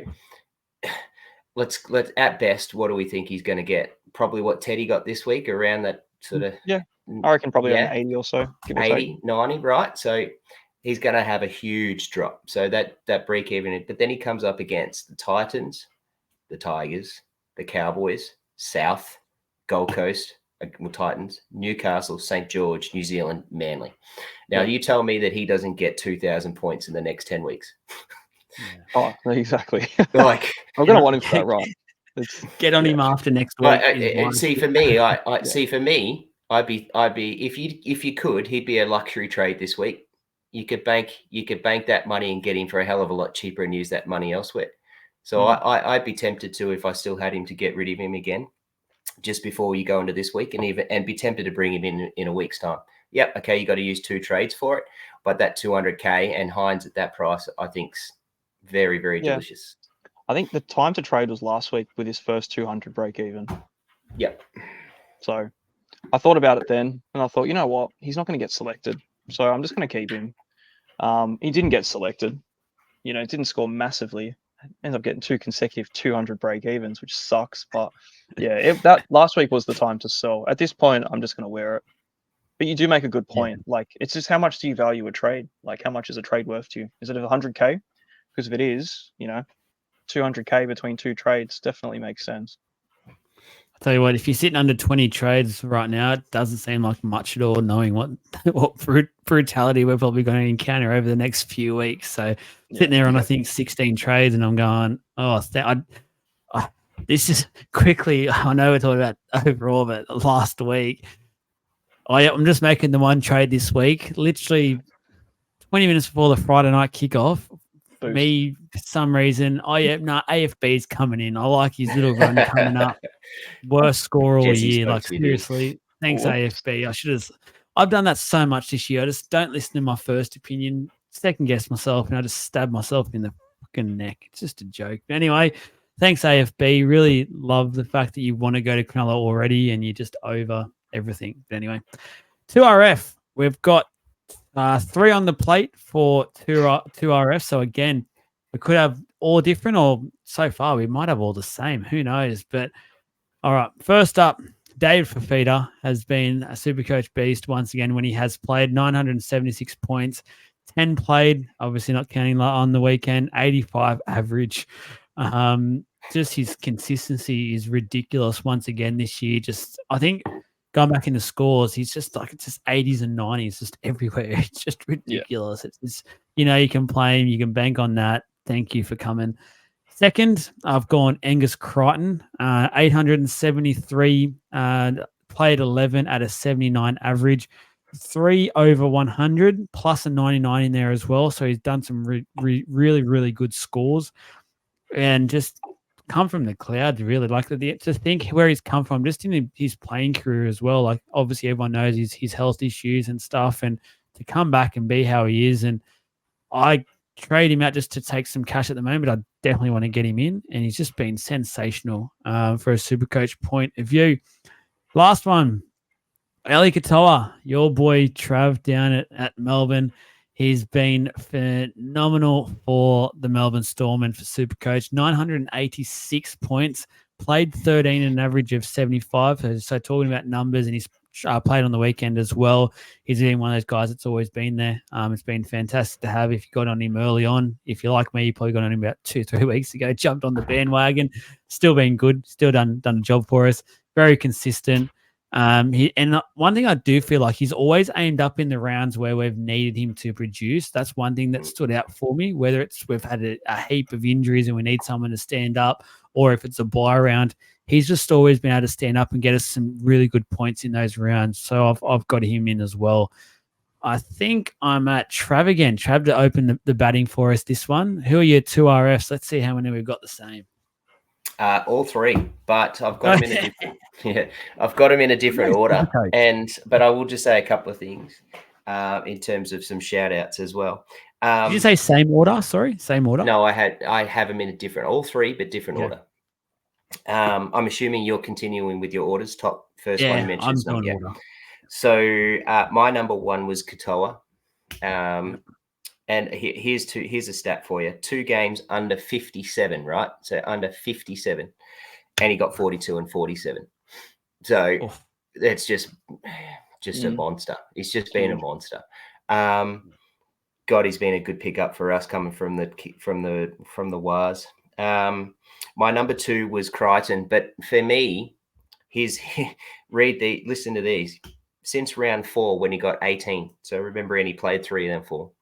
let's at best, what do we think he's going to get? Probably what Teddy got this week, around that sort of. Yeah, I reckon probably around 80 or so. 80, 90, right? So he's going to have a huge drop. So that break even, but then he comes up against the Titans, the Tigers, the Cowboys, South, Gold Coast, Titans, Newcastle, St. George, New Zealand, Manly. Now, you tell me that he doesn't get 2,000 points in the next 10 weeks. Oh, exactly. Like, I'm going to want him for that, right? Get on him after next week. See, for me, I'd be if you could, he'd be a luxury trade this week. You could bank that money and get him for a hell of a lot cheaper and use that money elsewhere. So I'd be tempted to, if I still had him, to get rid of him again just before you go into this week, and be tempted to bring him in a week's time. Yep, okay, you got to use 2 trades for it, but that 200K and Hines at that price, I think's very, very delicious. I think the time to trade was last week with his first 200 break even. Yep. So I thought about it then, and I thought, you know what, he's not going to get selected, so I'm just going to keep him. He didn't get selected. Didn't score massively. Ended up getting 2 consecutive 200 break evens, which sucks. But yeah, that last week was the time to sell. At this point, I'm just going to wear it. But you do make a good point. Like, it's just, how much do you value a trade? Like, how much is a trade worth to you? Is it 100K? Because if it is, 200K between 2 trades definitely makes sense. I'll tell you what, if you're sitting under 20 trades right now, it doesn't seem like much at all, knowing what brutality we're probably going to encounter over the next few weeks. So sitting there on, I think, 16 trades, and I'm going, this is quickly, I know we're talking about overall, but last week, I'm just making the one trade this week, literally 20 minutes before the Friday night kickoff. Boost. Me, for some reason, AFB's coming in. I like his little run coming up. Worst score all year. Like, seriously. Thanks, AFB. I've done that so much this year. I just don't listen to my first opinion, second guess myself, and I just stab myself in the fucking neck. It's just a joke. But anyway, thanks, AFB. Really love the fact that you want to go to Cronulla already and you're just over everything. But anyway, 2RF. We've got 3 on the plate for 2RF. So again, we could have all different, or so far we might have all the same. Who knows? But all right, first up, David Fafita has been a Supercoach beast once again when he has played. 976 points, 10 played, obviously not counting on the weekend, 85 average. Just his consistency is ridiculous once again this year. Just, I think, going back into scores, he's just like, it's just 80s and 90s just everywhere. It's just ridiculous. Yeah. It's you can play him, you can bank on that. Thank you for coming. Second, I've gone Angus Crichton, 873, played 11 at a 79 average, 3 over 100, plus a 99 in there as well. So he's done some really, really good scores, and just come from the clouds, really. Like, to think where he's come from, just in his playing career as well. Like, obviously everyone knows his health issues and stuff, and to come back and be how he is. And I trade him out just to take some cash at the moment. I definitely want to get him in, and he's just been sensational for a Supercoach point of view. Last one, Eli Katoa, your boy Trav down at Melbourne. He's been phenomenal for the Melbourne Storm and for Supercoach. 986 points, played 13 and an average of 75. So talking about numbers, and he's played on the weekend as well. He's been one of those guys that's always been there. It's been fantastic to have. If you got on him early on, if you're like me, you probably got on him about 2-3 weeks ago, jumped on the bandwagon. Still been good, still done a job for us. Very consistent. And one thing I do feel like he's always aimed up in the rounds where we've needed him to produce. That's one thing that stood out for me, whether it's we've had a heap of injuries and we need someone to stand up, or if it's a bye round. He's just always been able to stand up and get us some really good points in those rounds. So I've got him in as well. I think I'm at Trav again. Trav to open the batting for us this one. Who are your 2RFs? Let's see how many we've got the same. All 3, but I've got them in a different. Yeah, I've got them in a different order. But I will just say a couple of things in terms of some shout outs as well. Did you say same order? Sorry, same order. No, I have them in a different, all 3, but different order. I'm assuming you're continuing with your orders. Top first one you mentioned. I'm on order. So my number 1 was Katoa. And here's a stat for you. 2 games under 57, right? So under 57. And he got 42 and 47. So that's just a monster. He's just been a monster. God, he's been a good pickup for us coming from the Wars. My number 2 was Crichton, but for me, listen to these. Since round 4 when he got 18. So remember, and he played 3 and then 4.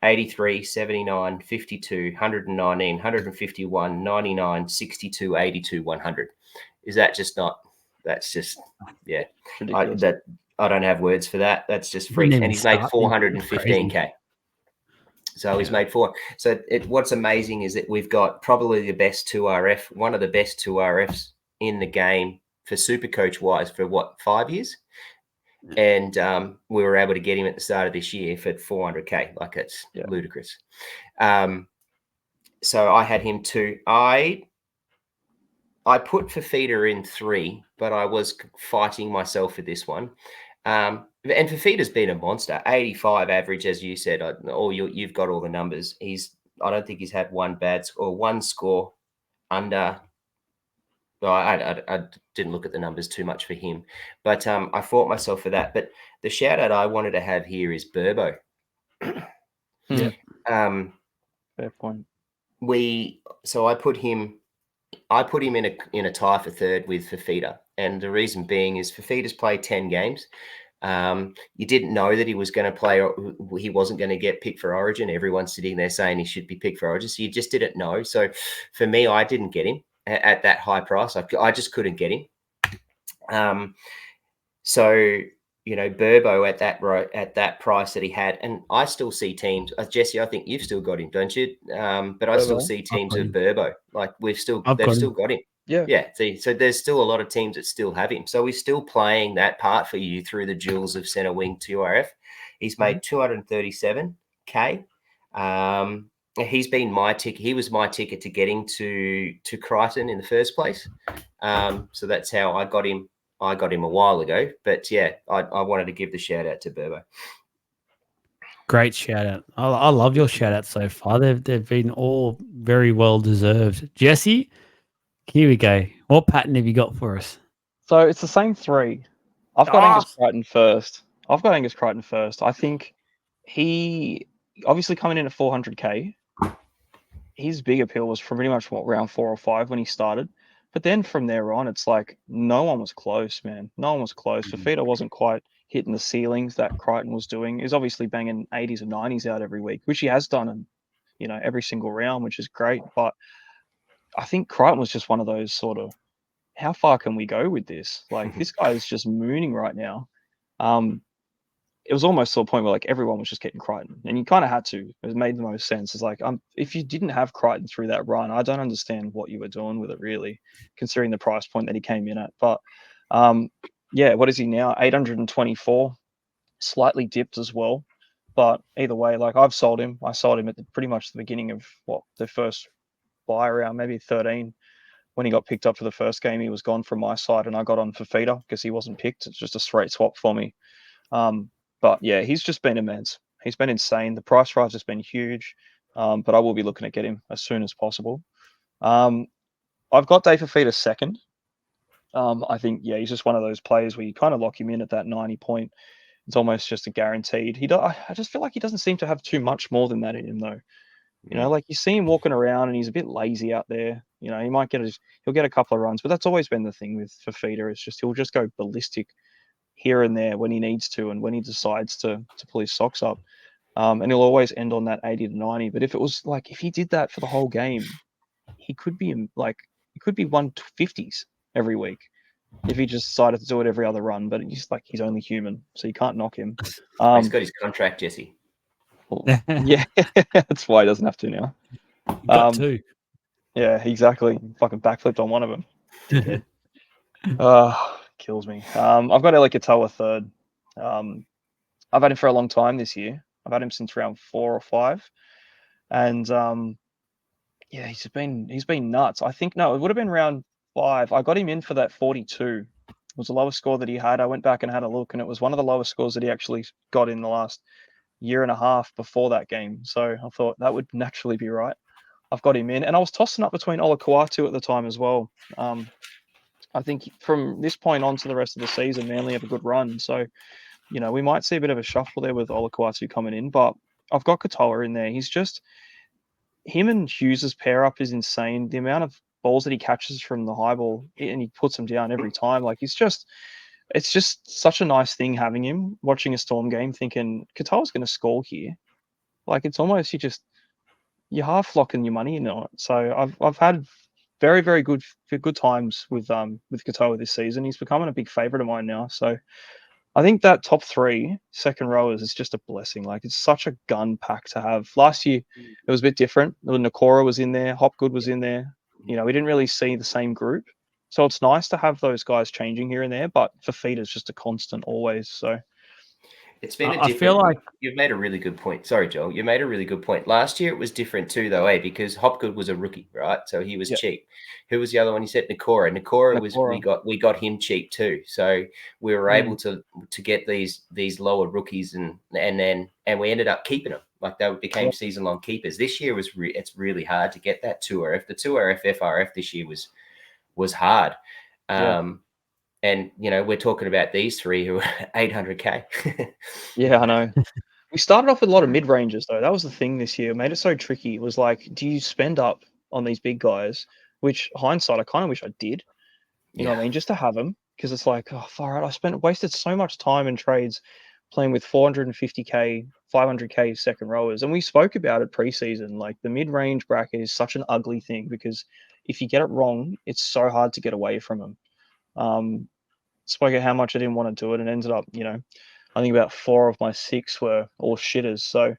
83, 79, 52, 119, 151, 99, 62, 82, 100. Is that just not? That's just, yeah. I don't have words for that. That's just freak. And he's made 415K. So he's made 4. So what's amazing is that we've got probably the best 2RF, one of the best 2RFs in the game for Supercoach wise for 5 years? And we were able to get him at the start of this year for 400K. Like, it's ludicrous. So I had him 2. I put Fafita in 3, but I was fighting myself for this one. And Fafita's been a monster. 85 average, as you said. You've got all the numbers. I don't think he's had one score under. Well, I didn't look at the numbers too much for him, but I fought myself for that. But the shout out I wanted to have here is Burbo. Yeah. Fair point. I put him in a tie for 3rd with Fafita, and the reason being is Fafita's played 10 games. You didn't know that he was going to play, or he wasn't going to get picked for Origin. Everyone's sitting there saying he should be picked for Origin, so you just didn't know. So for me, I didn't get him at that high price. I just couldn't get him. So Burbo at that price that he had, and I still see teams. Jesse, I think you've still got him, don't you? But I still see teams of Burbo. Like they've still got him. Yeah, see, so there's still a lot of teams that still have him. So he's still playing that part for you through the duels of centre wing to URF. He's made 237K. He's been my ticket. He was my ticket to getting to Crichton in the first place. So that's how I got him. I got him a while ago. But yeah, I wanted to give the shout out to Burbo. Great shout out. I love your shout out so far. They've been all very well deserved. Jesse, here we go. What pattern have you got for us? So it's the same three. I've got Angus Crichton first. I think he obviously coming in at 400K. His big appeal was from pretty much round 4 or 5 when he started. But then from there on, it's like no one was close, man. No one was close. Fafita wasn't quite hitting the ceilings that Crichton was doing. He's obviously banging 80s and 90s out every week, which he has done in every single round, which is great. But I think Crichton was just one of those sort of, how far can we go with this? Like this guy is just mooning right now. It was almost to a point where like everyone was just getting Crichton, and you kind of had to. It made the most sense. It's like if you didn't have Crichton through that run, I don't understand what you were doing with it really, considering the price point that he came in at. But yeah, what is he now? 824, slightly dipped as well. But either way, like I've sold him. I sold him at pretty much the beginning of the first buy round, maybe 13. When he got picked up for the first game, he was gone from my side, and I got on Fafita because he wasn't picked. It's just a straight swap for me. But yeah, he's just been immense. He's been insane. The price rise has been huge, but I will be looking to get him as soon as possible. I've got Dave Fafita second. I think, yeah, he's just one of those players where you kind of lock him in at that 90 point. It's almost just a guaranteed. I just feel like he doesn't seem to have too much more than that in him, though. Like you see him walking around and he's a bit lazy out there. He might he'll get a couple of runs, but that's always been the thing with Fafita. It's just he'll just go ballistic here and there when he needs to and when he decides to pull his socks up. And he'll always end on that 80 to 90. But if he did that for the whole game, he could be 150s every week if he just decided to do it every other run. But he's only human, so you can't knock him. He's got his contract, Jesse. Yeah, that's why he doesn't have to now. Got two. Yeah, exactly. Fucking backflipped on one of them. Dickhead. Kills me. I've got Eli Katoa third. I've had him for a long time this year. I've had him since round 4 or 5, and yeah, he's been nuts. I think it would have been round 5. I got him in for that 42. It was the lowest score that he had. I went back and had a look, and it was one of the lowest scores that he actually got in the last year and a half before that game. So I thought that would naturally be right. I've got him in, and I was tossing up between Olakuatu at the time as well. I think from this point on to the rest of the season, Manly have a good run. So, we might see a bit of a shuffle there with Olakuatu coming in, but I've got Katoa in there. He's just, him and Hughes' pair up is insane. The amount of balls that he catches from the high ball and he puts them down every time. Like it's just such a nice thing having him watching a Storm game thinking Katoa's going to score here. Like it's almost, you're half locking your money in on it. So I've had very, very good times with Katoa this season. He's becoming a big favourite of mine now. So I think that top 3 second rowers is just a blessing. Like it's such a gun pack to have. Last year it was a bit different. Nakora was in there, Hopgood was in there. We didn't really see the same group. So it's nice to have those guys changing here and there, but Fafita is just a constant always. So it's been I feel like you've made a really good point. Sorry, Joel. You made a really good point. Last year it was different too, though, because Hopgood was a rookie, right? So he was cheap. Who was the other one? You said Nakora. Nakora was we got him cheap too. So we were able to get these lower rookies and we ended up keeping them. Like they became season long keepers. This year it's really hard to get that 2RF. The 2RF FRF this year was hard. And, we're talking about these 3 who are 800K. Yeah, I know. We started off with a lot of mid-rangers, though. That was the thing this year. It made it so tricky. It was like, do you spend up on these big guys? Which, hindsight, I kind of wish I did. You know what I mean? Just to have them. Because it's like, oh, far out. Wasted so much time in trades playing with 450K, 500K second rowers. And we spoke about it preseason. Like, the mid-range bracket is such an ugly thing because if you get it wrong, it's so hard to get away from them. Spoke at how much I didn't want to do it and ended up, I think about 4 of my 6 were all shitters. So,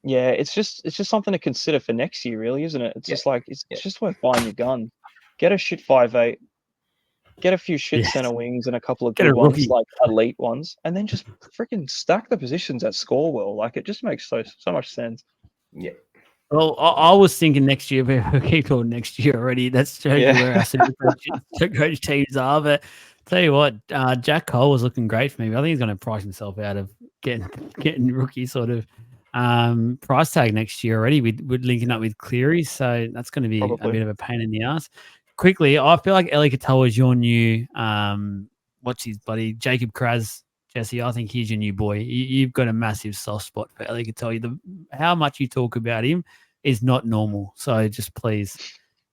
Yeah, it's just something to consider for next year, really, isn't it? It's Yeah. just like it's Yeah. just worth buying your gun. Get a shit 5'8", get a few shit Yes. center wings and a couple of Get a good ones, rookie. like elite ones, and then just freaking stack the positions at score well. Like it just makes so much sense. Yeah. Well, I was thinking next year, but we keep talking next year already. That shows Yeah. you where our Supercoach teams are. But tell you what, Jack Cole was looking great for me. I think he's going to price himself out of getting rookie sort of price tag next year already. We're linking up with Cleary, so that's going to be a Probably. bit of a pain in the ass. Quickly, I feel like Eli Katoa is your new what's his buddy Jacob Kraz. Jesse, I think he's your new boy. You've got a massive soft spot for Eli Katoa. How much you talk about him is not normal. So just please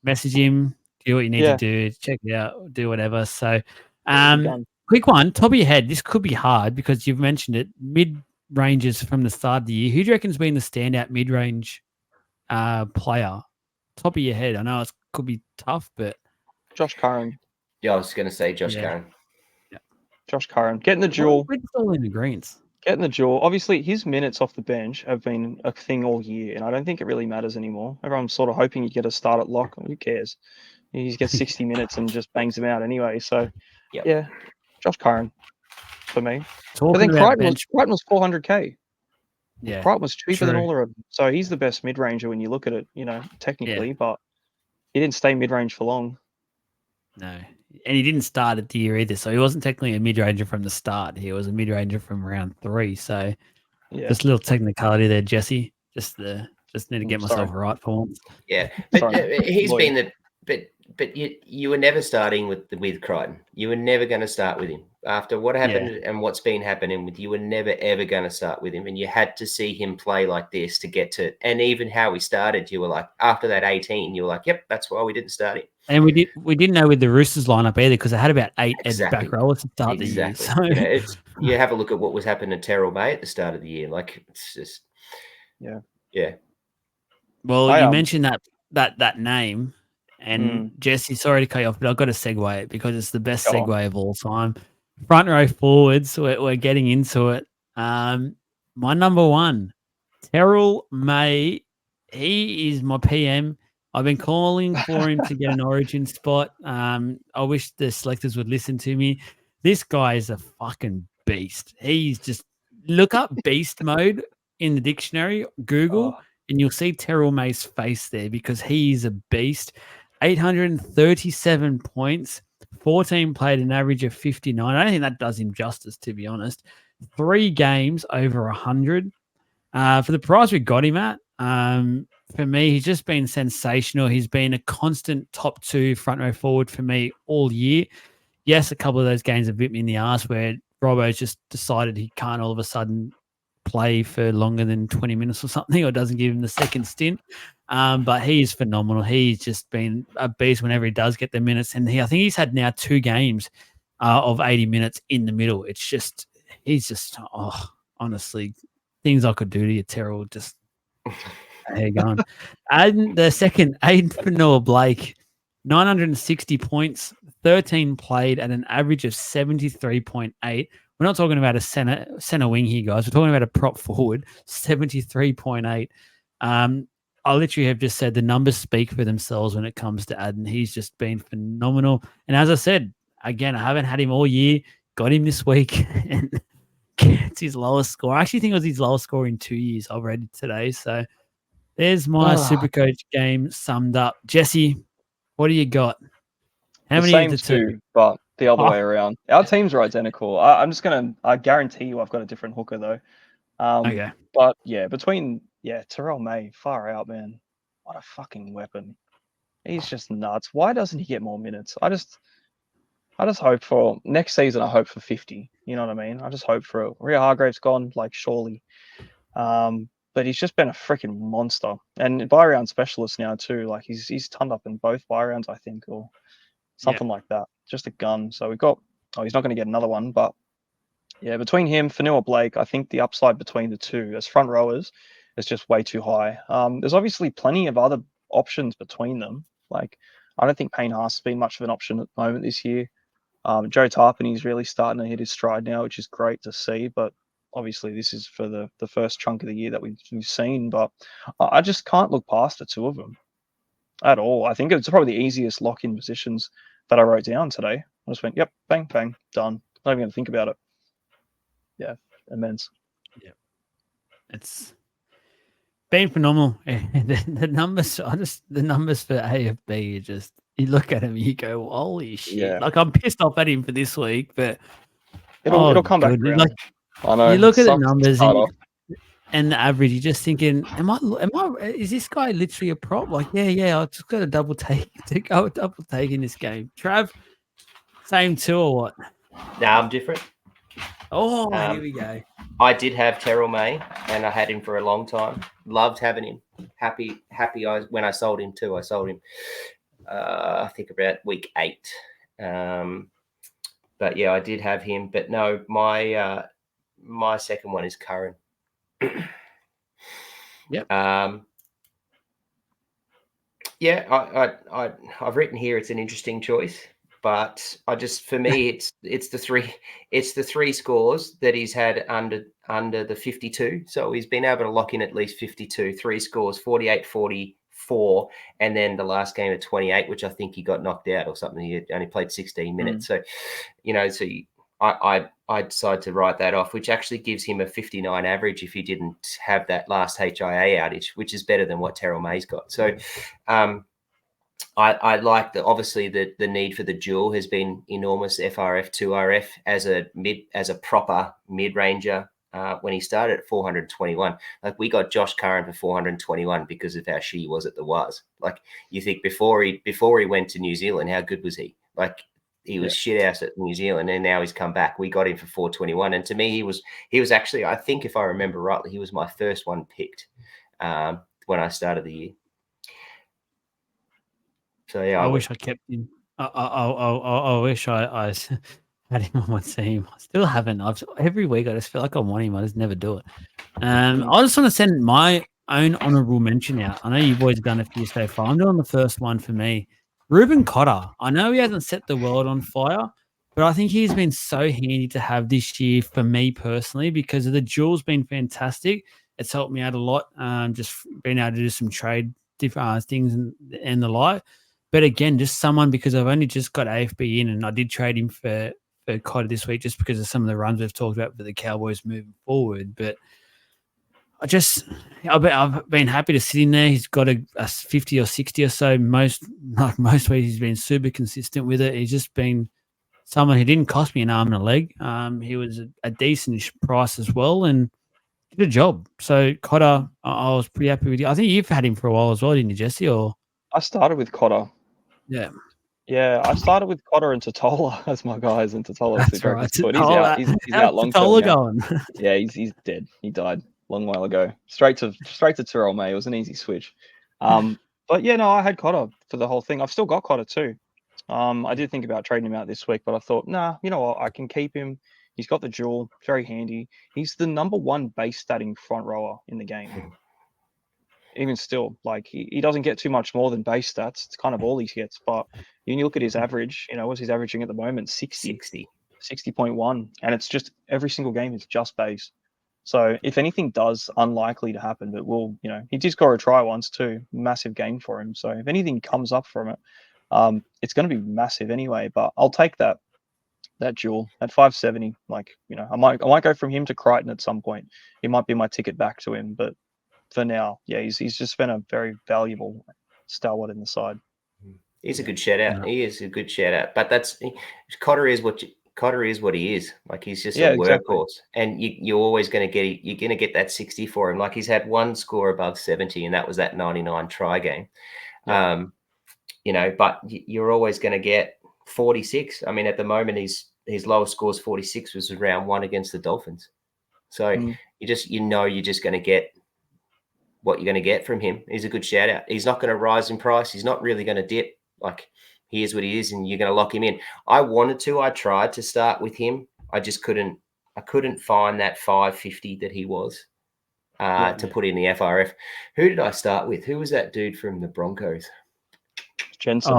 message him, do what you need to Yeah. do, check it out, do whatever. So, Get the gun. quick one, top of your head. This could be hard because you've mentioned it. Mid ranges from the start of the year. Who do you reckon's been the standout mid range player? Top of your head. I know it could be tough, but Josh Curran. Yeah, I was going to say Josh Yeah. Curran. Josh Curran. Getting the duel. We're just all in the greens. Getting the duel. Obviously, his minutes off the bench have been a thing all year, and I don't think it really matters anymore. Everyone's sort of hoping you get a start at lock. Who cares? He gets 60 minutes and just bangs them out anyway. So, Yep. yeah, Josh Curran for me. But Talking then about Crichton bench, was 400k. yeah, Crichton was cheaper than true. all of them. So he's the best mid ranger when you look at it, technically. But he didn't stay mid range for long. No. And he didn't start at the year either. So he wasn't technically a mid ranger from the start. He was a mid ranger from round 3. So Yeah. just a little technicality there, Jesse. Just need to get myself right for once. Yeah, but Sorry. he's Boy. been the but you were never starting with Crichton. You were never going to start with him after what happened and what's been happening with you. Were never ever going to start with him, and you had to see him play like this to get to. And even how he started, you were like after that 18, you were like, yep, that's why we didn't start him. And we didn't know with the Roosters lineup either because they had about 8 edge Exactly. back rowers to start the year. So You have a look at what was happening to Terrell May at the start of the year. Like it's just yeah. Well, you mentioned that name, and Jesse, sorry to cut you off, but I've got to segue it because it's the best segue of all time. Front row forwards, we're getting into it. My number one, Terrell May. He is my PM. I've been calling for him to get an origin spot. I wish the selectors would listen to me. This guy is a fucking beast. He's just look up beast mode in the dictionary, Google, and you'll see Terrell May's face there because he's a beast. 837 points, 14 played an average of 59. I don't think that does him justice, to be honest. 3 games over 100. For the price we got him at, for me, he's just been sensational. He's been a constant top 2 front row forward for me all year. Yes, a couple of those games have bit me in the ass where Robbo's just decided he can't all of a sudden play for longer than 20 minutes or something, or doesn't give him the second stint. But he is phenomenal. He's just been a beast whenever he does get the minutes. And I think he's had now 2 games of 80 minutes in the middle. It's just, he's just, honestly, things I could do to you, Terrell, just how you going? And the second, Aiden Fanua-Blake, 960 points, 13 played at an average of 73.8. We're not talking about a center wing here, guys. We're talking about a prop forward, 73.8. I literally have just said the numbers speak for themselves when it comes to Aden. He's just been phenomenal. And as I said, again, I haven't had him all year. Got him this week. And it's his lowest score. I actually think it was his lowest score in 2 years. I've read it today. So there's my Supercoach game summed up. Jesse, what do you got? How many same of the 2? But the other way around. Our teams are identical. I guarantee you I've got a different hooker though. Okay. But yeah, Terrell May, far out, man. What a fucking weapon. He's just nuts. Why doesn't he get more minutes? I just hope for next season. I hope for 50. You know what I mean? I just hope for it. Rhea Hargrave's gone, like surely. But he's just been a freaking monster. And buy round specialist now too. Like he's turned up in both buy rounds, I think, or something like that. Just a gun. So we got. Oh, he's not going to get another one, but yeah, between him, Fanua-Blake, I think the upside between the two as front rowers is just way too high. There's obviously plenty of other options between them. Like I don't think Payne Haas has been much of an option at the moment this year. Joe Tarpany's really starting to hit his stride now, which is great to see. But obviously this is for the first chunk of the year that we've seen, but I just can't look past the two of them at all. I think it's probably the easiest lock-in positions that I wrote down today. I just went, yep, bang, bang, done. Not even going to think about it. Yeah, immense. Yeah, it's been phenomenal. The numbers, the numbers for AFB are just, you look at him, you go, holy shit! Yeah. Like, I'm pissed off at him for this week, but It'll come back around. Like, I know. you look at the Sucks to numbers start off. and the average, you're just thinking, is this guy literally a prop? Like, yeah, I just got a double take in this game. Trav, same too or what? Nah, I'm different. Oh, here we go. I did have Terrell May, and I had him for a long time. Loved having him. Happy. When I sold him too. I sold him. I think about week 8. But yeah, I did have him. But no, my second one is Curran. Yep. Yeah, I've written here it's an interesting choice, but for me it's the three scores that he's had under the 52. So he's been able to lock in at least 52, 3 scores, 48, 44, and then the last game at 28, which I think he got knocked out or something. He only played 16 minutes. So, I decided to write that off, which actually gives him a 59 average if he didn't have that last HIA outage, which is better than what Terrell May's got. So I like obviously the need for the dual has been enormous. FRF 2RF as a proper mid-ranger when he started at 421. Like, we got Josh Curran for 421 because of how she was at the Was. Like, you think before he went to New Zealand, how good was he? Like, he was shit ass at New Zealand, and now he's come back. We got him for 421, and to me, he was actually, I think if I remember rightly, he was my first one picked when I started the year. So yeah, I wish I kept him. I wish I had him on my team. I still haven't. Every week I just feel like I want him. I just never do it. I just want to send my own honourable mention out. I know you boys done a few so far. I'm doing the first one for me. Ruben Cotter. I know he hasn't set the world on fire, but I think he's been so handy to have this year for me personally because of the duel's been fantastic. It's helped me out a lot. Just being able to do some trade things and the like. But again, just someone, because I've only just got AFB in, and I did trade him for Cotter this week just because of some of the runs we've talked about for the Cowboys moving forward. But I've been happy to sit in there. He's got a 50 or 60 or so. Most weeks he's been super consistent with it. He's just been someone who didn't cost me an arm and a leg. He was a decent price as well and did a job. So Cotter, I was pretty happy with you. I think you've had him for a while as well, didn't you, Jesse? Or I started with Cotter. Yeah, I started with Cotter and Totola as my guys, and Totola that's right. He's out long term. Totola going? Yeah, he's dead. He died a long while ago. Straight to Terrell May. It was an easy switch. But yeah, no, I had Cotter for the whole thing. I've still got Cotter too. I did think about trading him out this week, but I thought, nah, you know what? I can keep him. He's got the dual, very handy. He's the number 1 base statting front rower in the game. Even still, like, he doesn't get too much more than base stats. It's kind of all he gets. But when you look at his average, what's he's averaging at the moment? 60.1. And it's just every single game is just base. So if anything does, unlikely to happen, but he did score a try once too. Massive game for him. So if anything comes up from it, it's going to be massive anyway. But I'll take that duel at 570. Like, I might go from him to Crichton at some point. He might be my ticket back to him, but for now, yeah, he's just been a very valuable stalwart in the side. He's a good shout out. He is a good shout out. But Cotter is what he is. Like, he's just a workhorse, and you're always going to get that 60 for him. Like, he's had one score above 70, and that was that 99 try game. Yeah. But you're always going to get 46. I mean, at the moment, his lowest score is 46, was round 1 against the Dolphins. So you're just going to get what you're going to get from him. He's a good shout out. He's not going to rise in price. He's not really going to dip. Like, he is what he is, and you're going to lock him in. I tried to start with him. I just couldn't find that 550 that he was to put in the FRF. Who did I start with? Who was that dude from the Broncos? Jensen.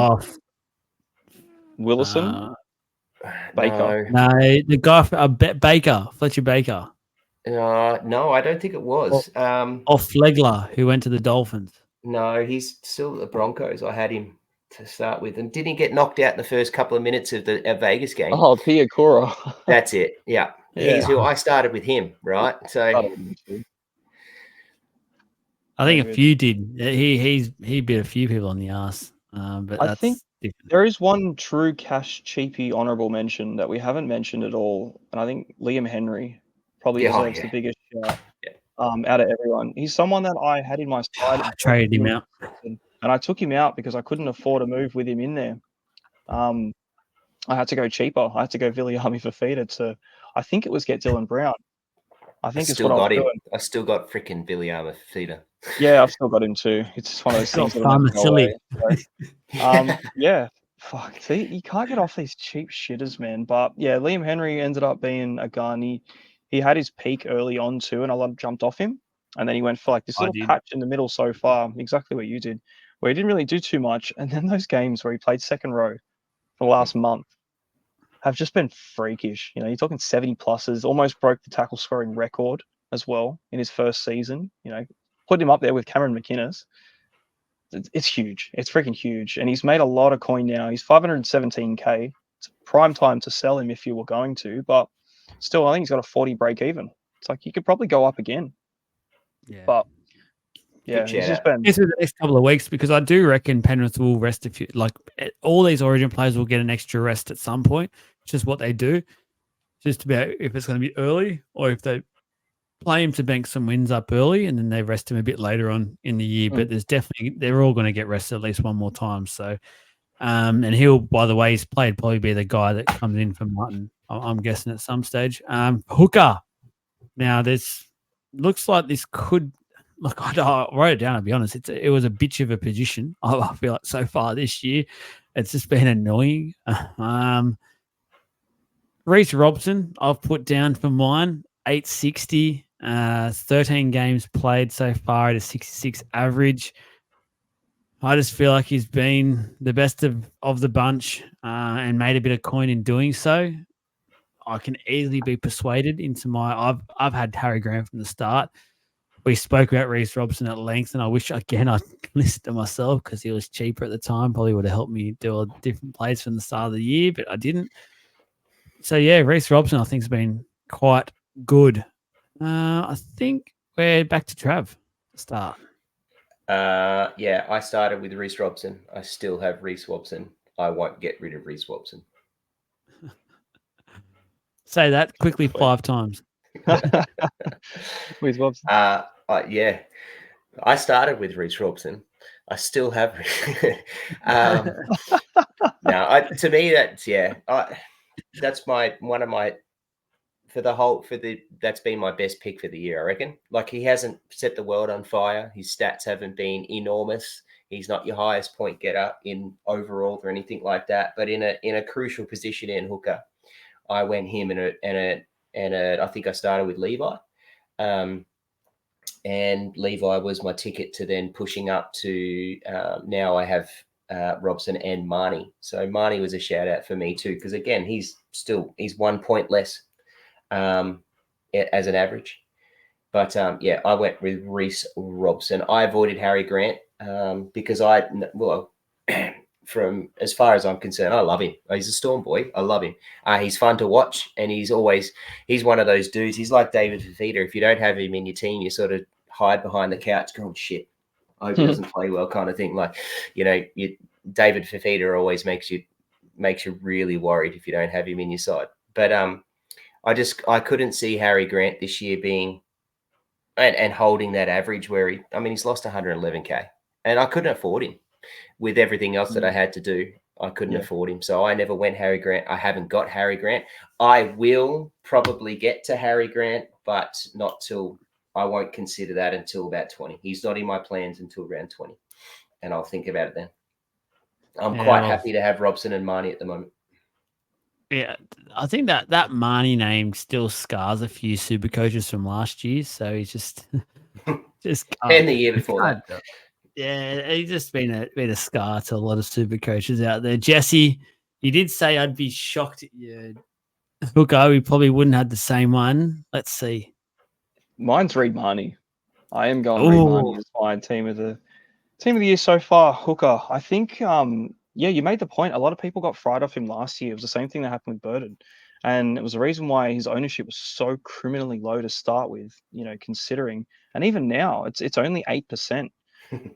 Willison? Baker. No, the guy Baker, Fletcher Baker. No, I don't think it was. Or Flegler, who went to the Dolphins. No, he's still at the Broncos. I had him to start with, and didn't he get knocked out in the first couple of minutes of the Vegas game? Oh, Piakura. That's it. Yeah. He's who I started with him, right? So I think Yeah, a good. few did. He bit a few people on the ass. But I that's think different. there is one true cash cheapy honourable mention that we haven't mentioned at all, and I think Liam Henry probably deserves the biggest shout out of everyone. He's someone that I had in my side, I traded him out. and I took him out because I couldn't afford a move with him in there. I had to go cheaper. I had to go Viliami Fafita to, I think it was get Dylan Brown. I think it's what I was doing. I still got freaking Viliami Fafita. Yeah, I've still got him too. It's just one of those things that will never go away. So, yeah, fuck. See, you can't get off these cheap shitters, man. But yeah, Liam Henry ended up being a gun. He had his peak early on too, and I jumped off him. And then he went for like this little patch in the middle so far, exactly what you did, where he didn't really do too much. And then those games where he played second row for the last month have just been freakish. You know, you're talking 70 pluses, almost broke the tackle scoring record as well in his first season. You know, put him up there with Cameron McInnes. It's huge. It's freaking huge. And he's made a lot of coin now. He's 517K. It's prime time to sell him if you were going to, but still, I think he's got a 40 break even. It's like you could probably go up again. Yeah. But yeah, he's just been. This is the next couple of weeks because I do reckon Penrith will rest a few. Like all these Origin players will get an extra rest at some point. It's just what they do. Just about if it's going to be early or if they play him to bank some wins up early and then they rest him a bit later on in the year. But there's definitely they're all going to get rested at least one more time. So, and he'll, by the way, he's played probably be the guy that comes in for Martin. I'm guessing at some stage. Hooker. Now this looks like this could. Look, I wrote it down, to be honest. It was a bitch of a position. I feel like so far this year, it's just been annoying. Reece Robson, I've put down for mine, 860, 13 games played so far at a 66 average. I just feel like he's been the best of the bunch and made a bit of coin in doing so. I can easily be persuaded into my. I've had Harry Grant from the start. We spoke about Reece Robson at length, and I wish again I'd listened to myself because he was cheaper at the time. Probably would have helped me do a different plays from the start of the year, but I didn't. So yeah, Reece Robson I think has been quite good. I think we're back to Trav to start. Yeah, I started with Reece Robson. I still have Reece Robson. I won't get rid of Reece Robson. Say that quickly 5 times. Reece Robson. Yeah, I started with Reece Robson. I still have. No, to me that's that's been my best pick for the year, I reckon. Like he hasn't set the world on fire. His stats haven't been enormous. He's not your highest point getter in overall or anything like that. But in a crucial position in hooker, I went him and I think I started with Levi. And Levi was my ticket to then pushing up to now I have Robson and Marnie. So Marnie was a shout out for me too, because again, he's 1 point less as an average. But yeah, I went with Reece Robson. I avoided Harry Grant because from as far as I'm concerned, I love him. He's a Storm boy. I love him. He's fun to watch, and he's one of those dudes. He's like David Fafita. If you don't have him in your team, you sort of hide behind the couch going, shit, I hope he doesn't play well kind of thing. Like, David Fafita always makes you really worried if you don't have him in your side. But I couldn't see Harry Grant this year being and holding that average where he's lost 111K, and I couldn't afford him with everything else that I had to do. I couldn't afford him. So I never went Harry Grant. I haven't got Harry Grant. I will probably get to Harry Grant, but I won't consider that until about 20. He's not in my plans until around 20, and I'll think about it then. I'm quite happy to have Robson and Marnie at the moment. Yeah, I think that Marnie name still scars a few super coaches from last year. So he's just and the year before that. Yeah, he's just been a scar to a lot of super coaches out there. Jesse, you did say I'd be shocked at your hooker. We probably wouldn't have the same one. Let's see. Mine's Reed Marnie. I am going Reed Marnie as my team of the year so far. Hooker. I think yeah, you made the point. A lot of people got fried off him last year. It was the same thing that happened with Burden. And it was the reason why his ownership was so criminally low to start with, considering. And even now, it's only 8%.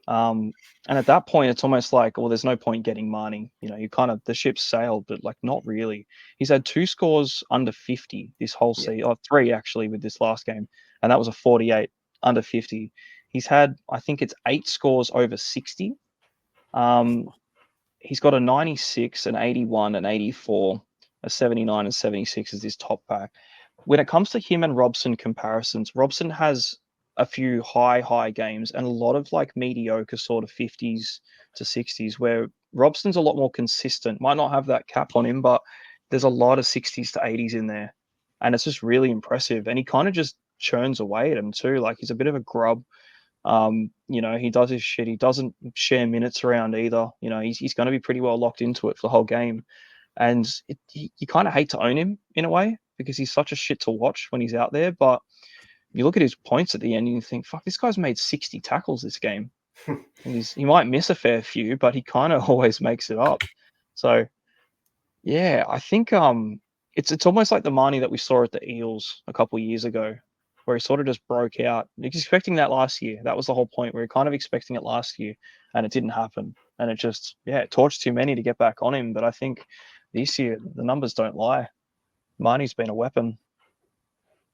And at that point, it's almost like, well, there's no point getting Marnie. You kind of, the ship's sailed, but like not really. He's had 2 scores under 50 this whole season, or 3 actually with this last game, and that was a 48 under 50. He's had, I think it's 8 scores over 60. He's got a 96, an 81, an 84, a 79, and 76 as his top pack. When it comes to him and Robson comparisons, Robson has a few high games and a lot of like mediocre sort of 50s to 60s, where Robson's a lot more consistent. Might not have that cap on him, but there's a lot of 60s to 80s in there. And it's just really impressive. And he kind of just churns away at him too. Like he's a bit of a grub. He does his shit. He doesn't share minutes around either. He's going to be pretty well locked into it for the whole game. And you kind of hate to own him in a way because he's such a shit to watch when he's out there. But you look at his points at the end and you think, fuck, this guy's made 60 tackles this game. And he might miss a fair few, but he kind of always makes it up. So, yeah, I think it's almost like the Marnie that we saw at the Eels a couple of years ago, where he sort of just broke out. He's expecting that last year. That was the whole point. We were kind of expecting it last year, and it didn't happen. And it just, it torched too many to get back on him. But I think this year, the numbers don't lie. Marnie's been a weapon.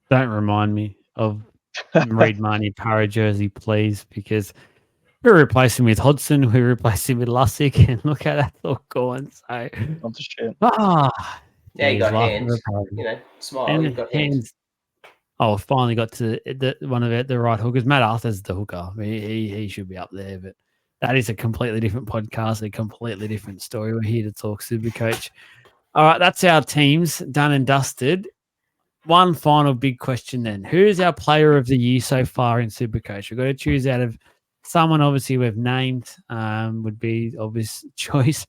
Don't remind me of Reed Marnie para jersey, please, because we replaced him with Hodgson, we replaced him with Lussick, and look how that's all going. So, not the shit. Yeah, you got hands. Smile. And you've got hands. Oh, finally got to one of the right hookers. Matt Arthur's the hooker. He should be up there, but that is a completely different podcast, a completely different story. We're here to talk Supercoach. All right, that's our teams done and dusted. One final big question then. Who is our player of the year so far in Supercoach? We've got to choose out of someone obviously we've named, would be obvious choice.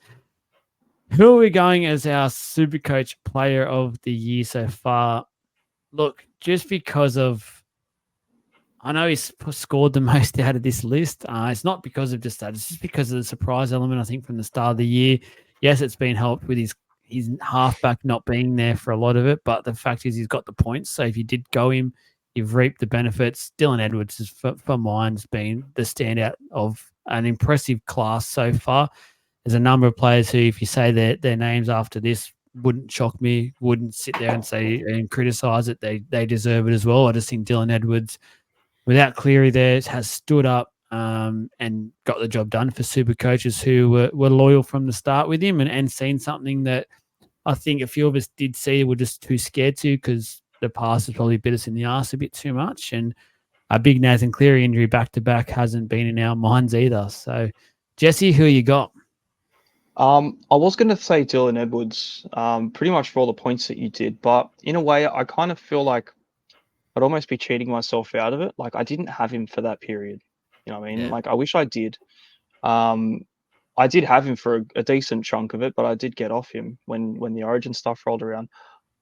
Who are we going as our Supercoach player of the year so far? Look, just because of, I know he's scored the most out of this list. It's not because of just that. It's just because of the surprise element, I think, from the start of the year. Yes, it's been helped with his halfback not being there for a lot of it, but the fact is he's got the points. So if you did go him, you've reaped the benefits. Dylan Edwards is, for mine, has been the standout of an impressive class so far. There's a number of players who, if you say their names after this, wouldn't shock me, wouldn't sit there and say and criticize it. They deserve it as well. I just think Dylan Edwards, without Cleary there, has stood up and got the job done for super coaches who were loyal from the start with him and seen something that I think a few of us did see were just too scared to, because the past has probably bit us in the arse a bit too much. And a big Nathan Cleary injury back-to-back hasn't been in our minds either. So, Jesse, who you got? I was going to say Dylan Edwards, pretty much for all the points that you did, but in a way, I kind of feel like I'd almost be cheating myself out of it. Like I didn't have him for that period. You know what I mean? Yeah. Like I wish I did. I did have him for a decent chunk of it, but I did get off him when the Origin stuff rolled around.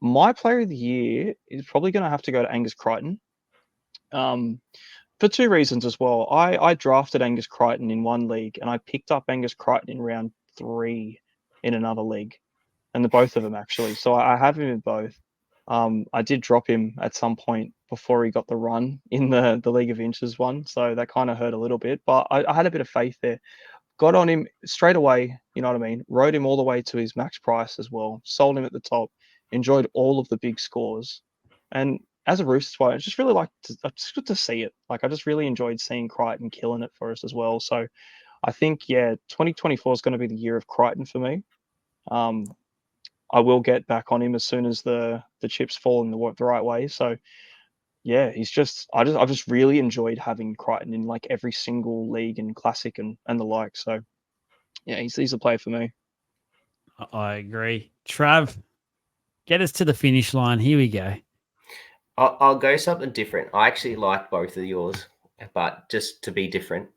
My player of the year is probably going to have to go to Angus Crichton. For 2 reasons as well. I drafted Angus Crichton in one league, and I picked up Angus Crichton in round 3 in another league, and the both of them actually. So I have him in both. I did drop him at some point before he got the run in the League of Inches one, so that kind of hurt a little bit. But I had a bit of faith there. Got on him straight away, you know what I mean? Rode him all the way to his max price as well. Sold him at the top. Enjoyed all of the big scores. And as a Roosters player, I just really it's good to see it. Like I just really enjoyed seeing Crichton killing it for us as well. So I think, 2024 is going to be the year of Crichton for me. I will get back on him as soon as the chips fall in the right way. So yeah, I've just really enjoyed having Crichton in like every single league and classic and the like. So yeah, he's a player for me. I agree. Trav, get us to the finish line. Here we go. I'll go something different. I actually like both of yours, but just to be different.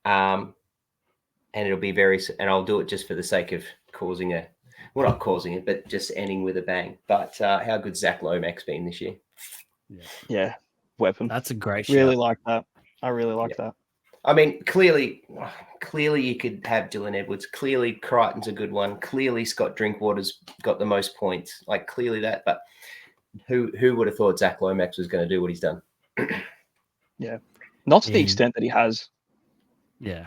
And it'll be and I'll do it just for the sake of not causing it, but just ending with a bang. But how good Zach Lomax's been this year? Yeah, weapon. That's a great Really shout. like that. I really like that. I mean, clearly you could have Dylan Edwards. Clearly Crichton's a good one. Clearly Scott Drinkwater's got the most points. Like clearly that, but who would have thought Zach Lomax was going to do what he's done? Yeah. Not to the extent that he has. Yeah.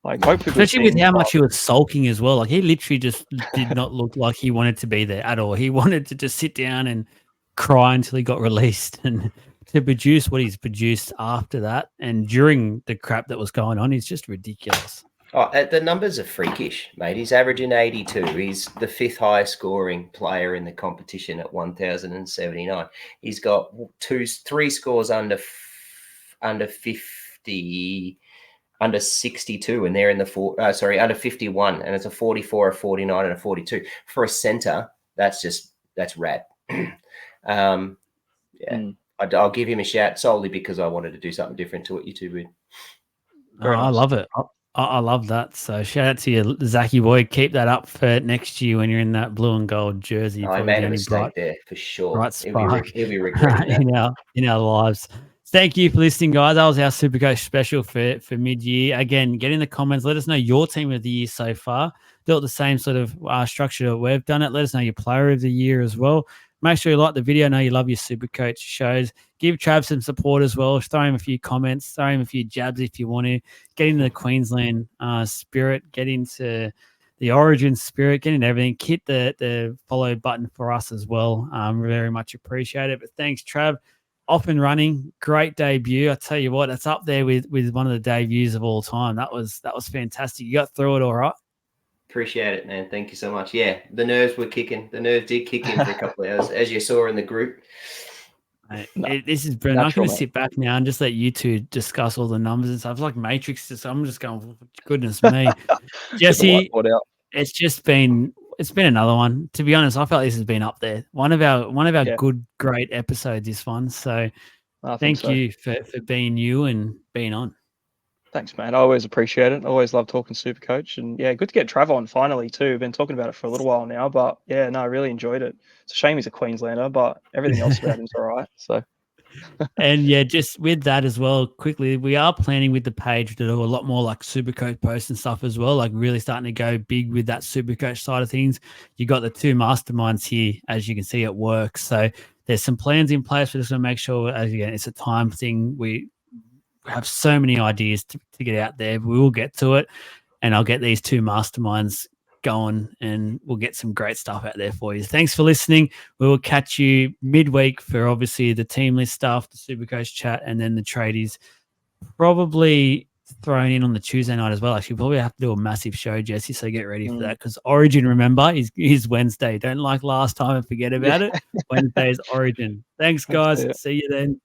Like hopefully, especially with how much he was sulking as well. Like he literally just did not look like he wanted to be there at all. He wanted to just sit down and cry until he got released, and to produce what he's produced after that and during the crap that was going on is just ridiculous. Oh, the numbers are freakish, mate. He's averaging 82. He's the 5th highest scoring player in the competition at 1,079. He's got 3 scores under 50. Under 62, and they're in the under 51, and it's a 44, a 49, and a 42 for a center. That's rad. I'll give him a shout solely because I wanted to do something different to what you two did. I love it. I love that. So shout out to you, Zachy boy. Keep that up for next year when you're in that blue and gold jersey. I made a mistake there for sure. Right spark he'll be regretting that. in our lives. Thank you for listening, guys. That was our Supercoach special for mid-year. Again, get in the comments. Let us know your team of the year so far. Do it the same sort of structure that we've done it. Let us know your player of the year as well. Make sure you like the video. I know you love your Supercoach shows. Give Trav some support as well. Throw him a few comments. Throw him a few jabs if you want to. Get into the Queensland spirit. Get into the Origin spirit. Get into everything. Hit the follow button for us as well. Very much appreciate it. But thanks, Trav. Off and running, great debut. I tell you what, that's up there with one of the debuts of all time. That was fantastic. You got through it all right. Appreciate it, man. Thank you so much. Yeah, the nerves were kicking. The nerves did kick in for a couple of hours, as you saw in the group. This is brilliant. I'm going to sit back now and just let you two discuss all the numbers and stuff. Like Matrix, I'm just going, goodness me. Jesse, it's been another one. To be honest, I felt this has been up there. One of our good, great episodes, this one. So thank you for being you and being on. Thanks, man. I always appreciate it. I always love talking Supercoach. And yeah, good to get Trav on finally too. Been talking about it for a little while now, but yeah, no, I really enjoyed it. It's a shame he's a Queenslander, but everything else about him's all right. So and yeah, just with that as well, quickly, we are planning with the page to do a lot more like Supercoach posts and stuff as well, like really starting to go big with that Supercoach side of things. You got the 2 masterminds here, as you can see at work. So there's some plans in place. We're just going to make sure, again, it's a time thing. We have so many ideas to get out there. We will get to it, and I'll get these 2 masterminds going, and we'll get some great stuff out there for you. Thanks for listening. We will catch you midweek for obviously the team list stuff, the Supercoach chat, and then the tradies probably thrown in on the Tuesday night as well. Actually, probably have to do a massive show, Jesse, so get ready for that, because Origin, remember, is Wednesday. Don't like last time and forget about it. Wednesday is Origin. Thanks, guys. See you then.